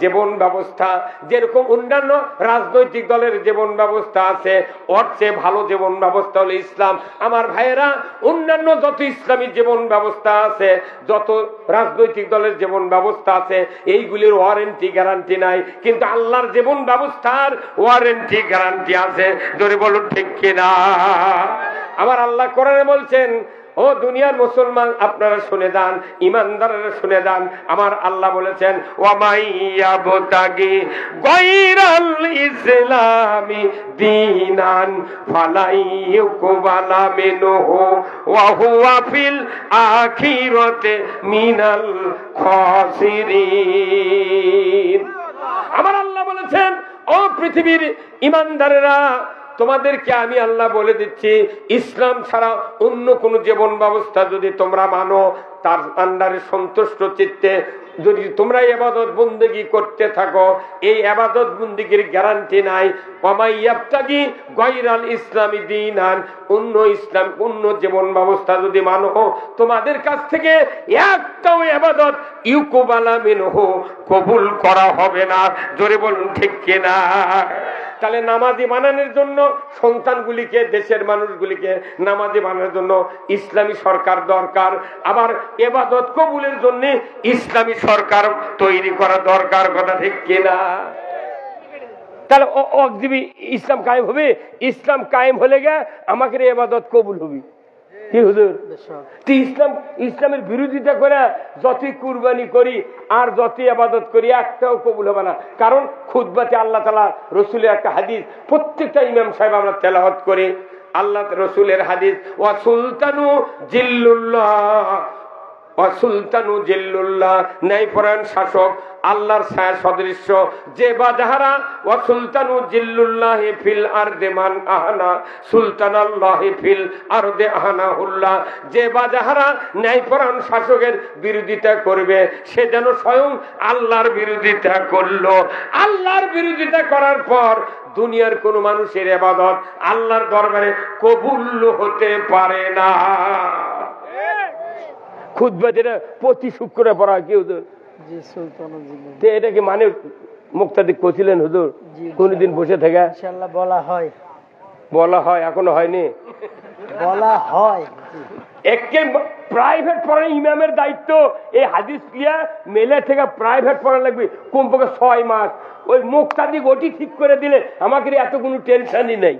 জীবন ব্যবস্থা। যেরকম অন্যান্য রাজনৈতিক দলের জীবন ব্যবস্থা আছে, ওর চেয়ে ভালো জীবন ব্যবস্থা হলো ইসলাম। আমার ভাইয়েরা, অন্যান্য যত ইসলামী জীবন ব্যবস্থা আছে, যত রাজনৈতিক দলের জীবন ব্যবস্থা আছে, এইগুলির ওয়ারেন্টি গ্যারান্টি নাই, কিন্তু আল্লাহর জীবন ব্যবস্থার ওয়ারেন্টি গ্যারান্টি আছে। জোরে বলুন ঠিক কিনা? আমার আল্লাহ কোরআনে বলছেন, ও দুনিয়ার মুসলমান, আপনারা শুনে যান, ইমানদাররা শুনে যান। আমার আল্লাহ বলেছেন, ওয়ামাইয়াবতাগি গায়রাল ইসলামি দীনান ফালাইয়ুকবালা মিনহু ওয়া হুয়া ফিল আখিরাতি মিনাল খাসিরিন। আমার আল্লাহ বলেছেন, ও পৃথিবীর ইমানদারেরা, তোমাদেরকে আমি আল্লাহ বলে দিচ্ছি, ইসলাম ছাড়া অন্য কোন জীবন ব্যবস্থা যদি তোমরা মানো, তার আন্ডারে সন্তুষ্ট চিত্তে যদি তোমরা ইবাদত বন্দেগী করতে থাকো, এই ইবাদত বন্দেগীর গ্যারান্টি নাই। ওয়ামাইয়াবতাগি গায়রাল ইসলামি দীনান, অন্য ইসলাম, অন্য জীবন ব্যবস্থা যদি মানো, তোমাদের কাছ থেকে একটাও ইবাদত ইউকুবালা মিনহু, কবুল করা হবে না। জোরে বলুন ঠিক কিনা? তাহলে নামাজি বানানোর জন্য সন্তানগুলিকে, দেশের মানুষগুলিকে নামাজি বানানোর জন্য ইসলামী সরকার দরকার। আবার ইবাদত কবুলের জন্য ইসলামী সরকার তৈরি করা দরকার। কথা ঠিক কিনা? তাহলে অজীবী ইসলাম কায়েম হবে। ইসলাম কায়েম হলে গে আমাকে ইবাদত কবুল হবে। কি হুজুর? ইসলাম, ইসলামের বিরোধিতা করে যতই কুরবানি করি আর যতই ইবাদত করি, একটাও কবুল হবে না। কারণ খুতবাতে আল্লাহ তাআলা রাসূলের একটা হাদিস, প্রত্যেকটা ইমাম সাহেব আমরা তেলাওয়াত করি, আল্লাহ রাসূলের হাদিস, ওয়া সুলতানু জিল্লুল্লাহ, ওয়া সুলতানু জিল্লুল্লাহ, ন্যায়পরায়ণ শাসক আল্লাহর ছায়া সদৃশ্য। যে বাজাহারা ওয়া সুলতানু জিল্লুল্লাহি ফিল আরদি মান আহনা সুলতানাল্লাহি ফিল আরদি আহনাহুল্লাহ। যে বাজাহারা ন্যায়পরায়ণ শাসকের বিরোধিতা করবে, সে যেন স্বয়ং আল্লাহর বিরোধিতা করলো। আল্লাহর বিরোধিতা করার পর দুনিয়ার কোন মানুষের ইবাদত আল্লাহর দরবারে কবুল হতে পারে না। খুতবা যেটা প্রতি শুক্রবারে পড়া কি হুজুর? এটা কি মানে মুক্তাদিক করছিলেন হুজুর? কোনদিন বসে থেকে ইনশাআল্লাহ বলা হয়। বলা হয়, এখনো হয়নি, বলা হয়। একে প্রাইভেট পড়ানো ইমামের দায়িত্ব। এই হাদিস ক্রিয়া মেলে থেকে প্রাইভেট পড়া লাগবে কমপক্ষে 6 মাস। ওই মুক্তাদি গটি ঠিক করে দিলে আমাকে এত কোনো টেনশনই নেই।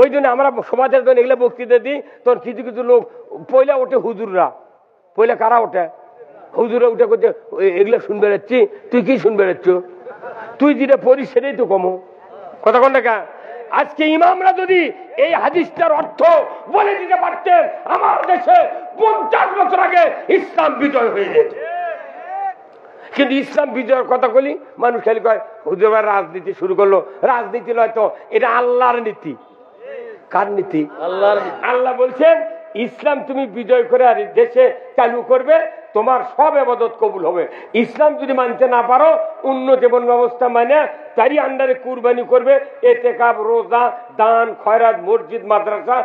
ওই জন্য আমরা সমাজের জন্য এগুলো বক্তৃতা দিই। তোর কিছু কিছু লোক পয়লা ওঠে হুজুররা, পয়লা কারা ওঠে? হুজুরা উঠে করছে এগুলো শুনবে যাচ্ছি, তুই কি শুনবে যাচ্ছ? তুই যেটা পড়িস সেটাই তো কমো কথা কোন টাকা। আজকে ইমামরা যদি এই হাদিসটার অর্থ বলে দিতে পারতেন, আমার দেশে 50 বছর আগে ইসলাম বিজয় হয়ে যেত। কিন্তু ইসলাম বিজয়ের কথা বলি মানুষ খালি কয় হুজুরা রাজনীতি শুরু করলো। রাজনীতি নয় তো, এটা আল্লাহর নীতি। কার নীতি? আল্লাহর। আল্লাহ বলছেন ইসলাম তুমি বিজয় করে আর দেশে চালু করবে, তোমার সব ইবাদত কবুল হবে। ইসলাম যদি মানতে না পারো, অন্য জীবন ব্যবস্থা মানে তারই আন্ডারে কুরবানি করবে। ইতিকাফ, রোজা, দান, খয়রাত, মসজিদ, মাদ্রাসা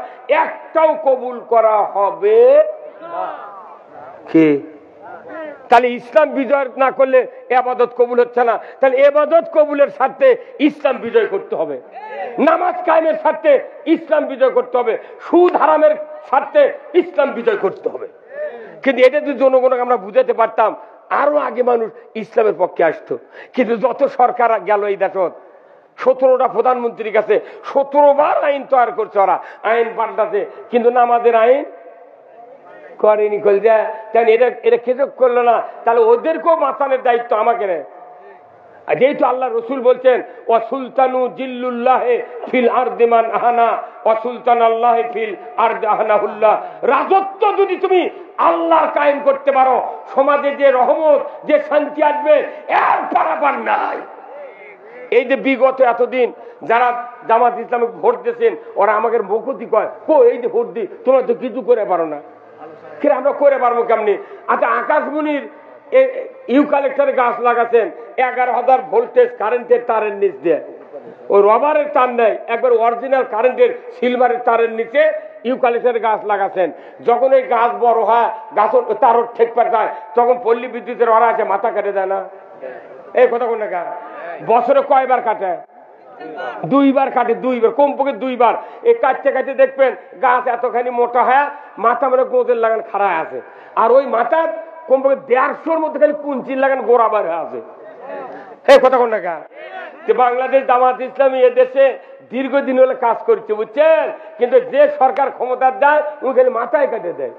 একটাও কবুল করা হবে না। কি? তাহলে ইসলাম বিজয় না করলে ইবাদত কবুল হচ্ছে না। তাহলে ইবাদত কবুলের সাথে ইসলাম বিজয় করতে হবে, নামাজ কায়েমের সাথে ইসলাম বিজয় করতে হবে, সুদ হারামের সাথে ইসলাম বিজয় করতে হবে। কিন্তু এটা যদি জনগণকে আমরা বুঝাতে পারতাম, আরো আগে মানুষ ইসলামের পক্ষে আসতো। কিন্তু যত সরকার গেল এই দেশত, 17টা প্রধানমন্ত্রীর কাছে 17 বার আইন তৈরি করছে, ওরা আইন পাল্টাছে, কিন্তু নামাজের আইন করেনি। এটা খেজক করলো না, তাহলে ওদেরকেও বাঁচানোর দায়িত্ব আমাকে নেই। যেহেতু আল্লাহ রসুল বলছেন ওয়াসুলতানু জিল্লুল্লাহে ফিল আরদি মান আহানা ওয়াসুলতান আল্লাহ ফিল আরদি আহানাহুল্লাহ। রাজত্ব যদি তুমি আল্লাহ কায়েম করতে পারো, সমাজে যে রহমত, যে শান্তি আসবে এর পারাপার নাই। এই যে বিগত এতদিন যারা জামাত ইসলামে ভোট দিয়েছেন, ওরা আমাকে মুখতি কয় এই যে ভোট দিই, তোমরা তো কিছু করে পারো না। আমরা করে পারবো কেমনি? আচ্ছা, আকাশমণির ইউক্যালিপটাসের গাছ লাগাচ্ছেন 11,000 ভোল্টেজ কারেন্টের তারের নিচ দিয়ে, ওই রবারের তার নেই, একবার অরিজিনাল কারেন্টের সিলভারের তারের নিচে ইউক্যালিপটাসের গাছ লাগাচ্ছেন। যখন এই গাছ বড় হয়, গাছ তারও ঠেক পার যায়, তখন পল্লী বিদ্যুতের ওরা আছে মাথা কেটে দেয় না? এই কথা কোন না, বছরে কয়বার কাটে? 2 বার কাটে, 2 বার, কমপক্ষে 2 বার। এই কাটতে কাটতে দেখবেন গাছ এতখানি মোটা হয়, মাথা মানে গোদের লাগান খাড়া আছে, আর ওই মাথা কমপক্ষে 150-র মধ্যে খালি পুঞ্চির লাগান গোড়াবার হয়ে আছে। এই কথা কোন না। বাংলাদেশ জামাত ইসলামী এদেশে দীর্ঘদিন হলে কাজ করছে, বুঝছেন? কিন্তু যে সরকার ক্ষমতার দেয় ও খালি মাথায় কাটে দেয়,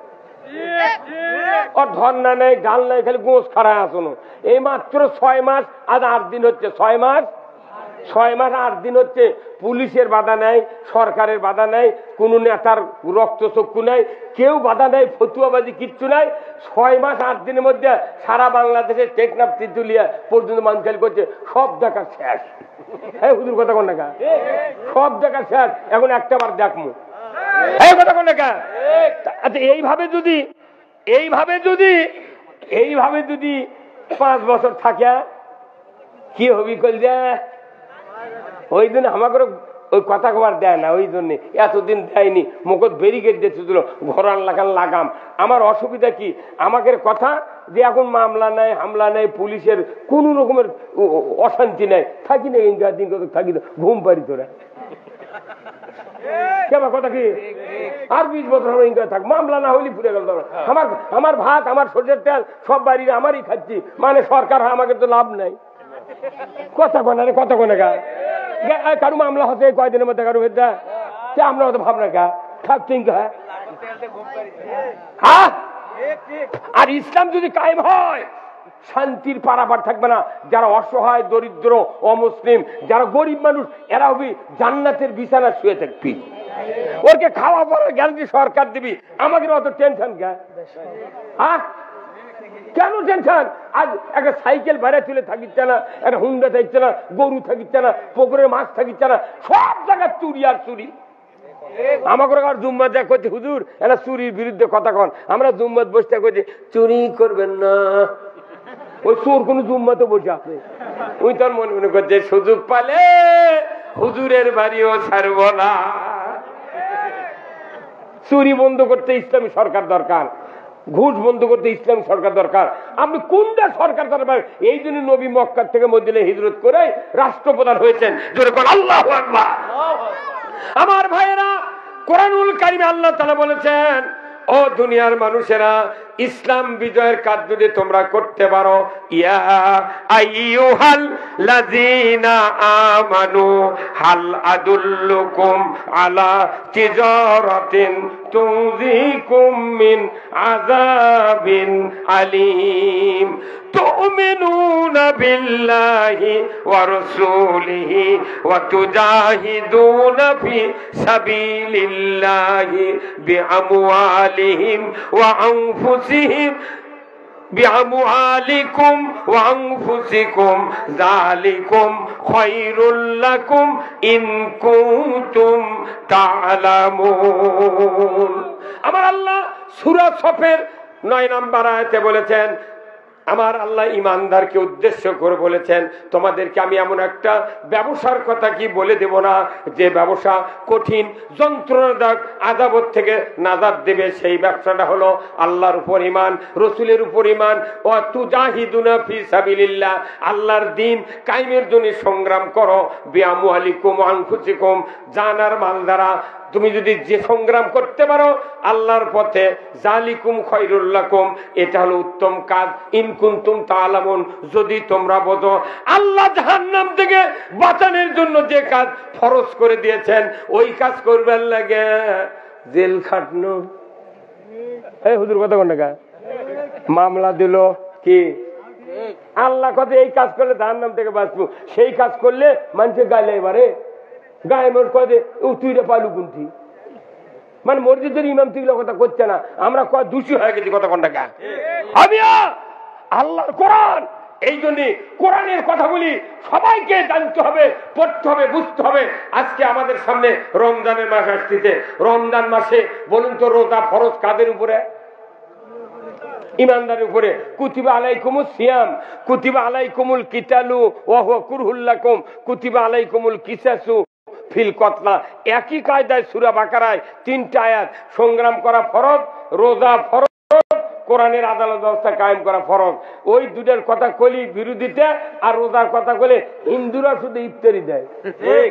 ওর ধর্না নেই, ডাল নেই, খালি গোস খাড়া আসনো। এই মাত্র 6 মাস আজ 8 দিন হচ্ছে, 6 মাস 8 দিন হচ্ছে। পুলিশের বাধা নেই, সরকারের বাধা নেই, কোন নেতার রক্তচক্ষু নেই, কেউ বাধা নেই, ফতুয়াবাজি কিচ্ছু নাই। 6 মাস 8 দিনের মধ্যে সারা বাংলাদেশের টেকনাফ তিতুলিয়া পর্যন্ত মানুষ করছে, সব দেখা শেষ। হ্যাঁ হুজুর কথা কোন টাকা, সব দেখা শেষ, এখন একটা বার দেখবো। এই কথা কোন টাকা। আচ্ছা, এইভাবে যদি 5 বছর থাকে কি হবি কল যে? ওই জন্য আমাকে ওই কথা কবার দেয় না, ওই জন্য এতদিন দেয়নি, মুখত ব্যারিকেড দিয়েছিল ঘোরান লাগাম। আমার অসুবিধা কি? আমাদের কথা যে এখন মামলা নাই, হামলা নাই, পুলিশের কোন রকমের অশান্তি নাই, থাকি না ইনকার দিন কত থাকি, ঘুম পারি তোরা কথা কি? আর 20 বছর আমরা ইনকার থাক, মামলা না হইলে পুরে গেল। আমার ভাত, আমার সরষের তেল সব বাড়ির আমারই খাচ্ছি, মানে সরকার হয়, আমাকে তো লাভ নাই। কথা কোনা রে, কথা কোনে গা কারু মামলা হচ্ছে কয়দিনের মধ্যে, কারু হেদা আমরা হয়তো ভাবনা গা থাকতে। আর ইসলাম যদি কায়েম হয়, শান্তির পারাবার থাকবে না। যারা অসহায়, দরিদ্র, অমুসলিম, যারা গরিব মানুষ, এরা হবি জান্নাতের বিছানা শুয়ে থাকবি, ওরকে খাওয়া পড়ার গ্যারান্টি সরকার দিবি। আমাকে অত টেনশন গা? কেন টেনশন? আজ একটা সাইকেল বাইরে তুলে থাকিচ্ছে না, একটা হুন্ডা থাকছে না, গরু থাকিচ্ছে না, পুকুরের মাছ থাকিচ্ছে না, সব জায়গায় চুরি আর চুরি। আমাকে জুম্মাত যা করছে, হুজুর এরা চুরির বিরুদ্ধে কথা কন। আমরা জুম্মাত বসতে করছি চুরি করবেন না, ওই চোর কোন জুম্মাতে বসে আছে। ওই তোর মনে করছে সুযোগ পালে হুজুরের বাড়িও ছাড়ব না। চুরি বন্ধ করতে ইসলামী সরকার দরকার, ঘুষ বন্ধ করতে ইসলামী সরকার দরকার। আপনি কোনটা সরকার দরকার? এই জন্য নবী মক্কা থেকে মদিনায় হিজরত করে রাষ্ট্রপ্রধান হয়েছেন। জোরে বল আল্লাহু আকবার। আমার ভাইয়েরা, কোরআনুল কারিমে আল্লাহ তাআলা বলেছেন, ও দুনিয়ার মানুষেরা, ইসলাম বিজয়ের কাজ যদি তোমরা করতে পারো, ইয়া আইয়ুহাল লাযিনা আমানু হাল আদুল্লুকুম আলা তিজারাতিন তুযিকুম মিন আযাবিন আলীম তু'মিনুনা বিল্লাহি ওয়া রাসূলিহি ওয়া তুজাহিদুনা ফি সাবিলিল্লাহি বিআমওয়ালিহিম ওয়া আনফুসিহিম বিআমওয়ালিকুম ওয়া আনফুসিকুম যালিকুম খায়রুল লাকুম ইন কুনতুম তা'লামুন। আমার আল্লাহ সূরা সফের 9 নম্বর আয়াতে বলেছেন, আমার আল্লাহ ইমানদারকে উদ্দেশ্য করে বলেছেন, তোমাদেরকে আমি এমন একটা ব্যবসার কথা কি বলে দেব না, যে ব্যবসা কঠিন, যন্ত্রণাদায়ক, আযাব থেকে নাজাত দেবে। সেই ব্যবসাটা হলো আল্লাহর উপর ঈমান, রাসূলের উপর ঈমান, ওয়া তুজাহিদুনা ফি সাবিলিল্লাহ, আল্লাহর দ্বীন কায়েমের জন্য সংগ্রাম করো, বিআমওয়ালিকুম ওয়া আনফুসিকুম, জান আর মাল দ্বারা তুমি যদি যে সংগ্রাম করতে পারো আল্লাহর পথে, জালিকুম খায়রুল লাকুম, এটা হলো উত্তম কাজ, ইন কুনতুম তা'লামুন, যদি তোমরা বোঝো। আল্লাহ জাহান্নাম থেকে বাঁচানোর জন্য যে কাজ ফরজ করে দিয়েছেন, ওই কাজ করবার লাগে জেল খাটনো। এই হুজুর কথা কোন টাকা মামলা দিল কি, আল্লাহ কথা এই কাজ করলে জাহান্নাম থেকে বাঁচবো, সেই কাজ করলে মানুষের গায়ে এবারে গায়ে মোট কয়ে তুইটা পালু কুন্থি, মানে মসজিদের ইমাম তুইগুলো কথা করছে না, আমরা কয় দোষী হয়ে গেছি কথা কোনটা গা আমিয়া আল্লাহর কোরআন। এই জন্য কোরআনের কথাগুলি সবাইকে জানতে হবে, পড়তে হবে, বুঝতে হবে। আজকে আমাদের সামনে রমজানের মাস আসতেছে, রমজান মাসে বলুন তো রোজা ফরজ কাদের উপরে? ইমানদারের উপরে। কুতিবা আলাইকুমুস সিয়াম, কুতিবা আলাইকুমুল কিতালু ওয়া হুয়া কুরহুল লাকুম, কুতিবা আলাইকুমুল কিসাসু ফিল কতলা। একই কায়দায় সূরা বাকারায় 3টা আয়াত, সংগ্রাম করা ফরজ, রোজা ফরজ, কোরআনের আদালত ব্যবস্থা কায়েম করা ফরজ। ওই দুটার কথা কলি বিরোধিতা, আর রোজার কথা কলে হিন্দুরা শুধু ইফতারি দেয়। ঠিক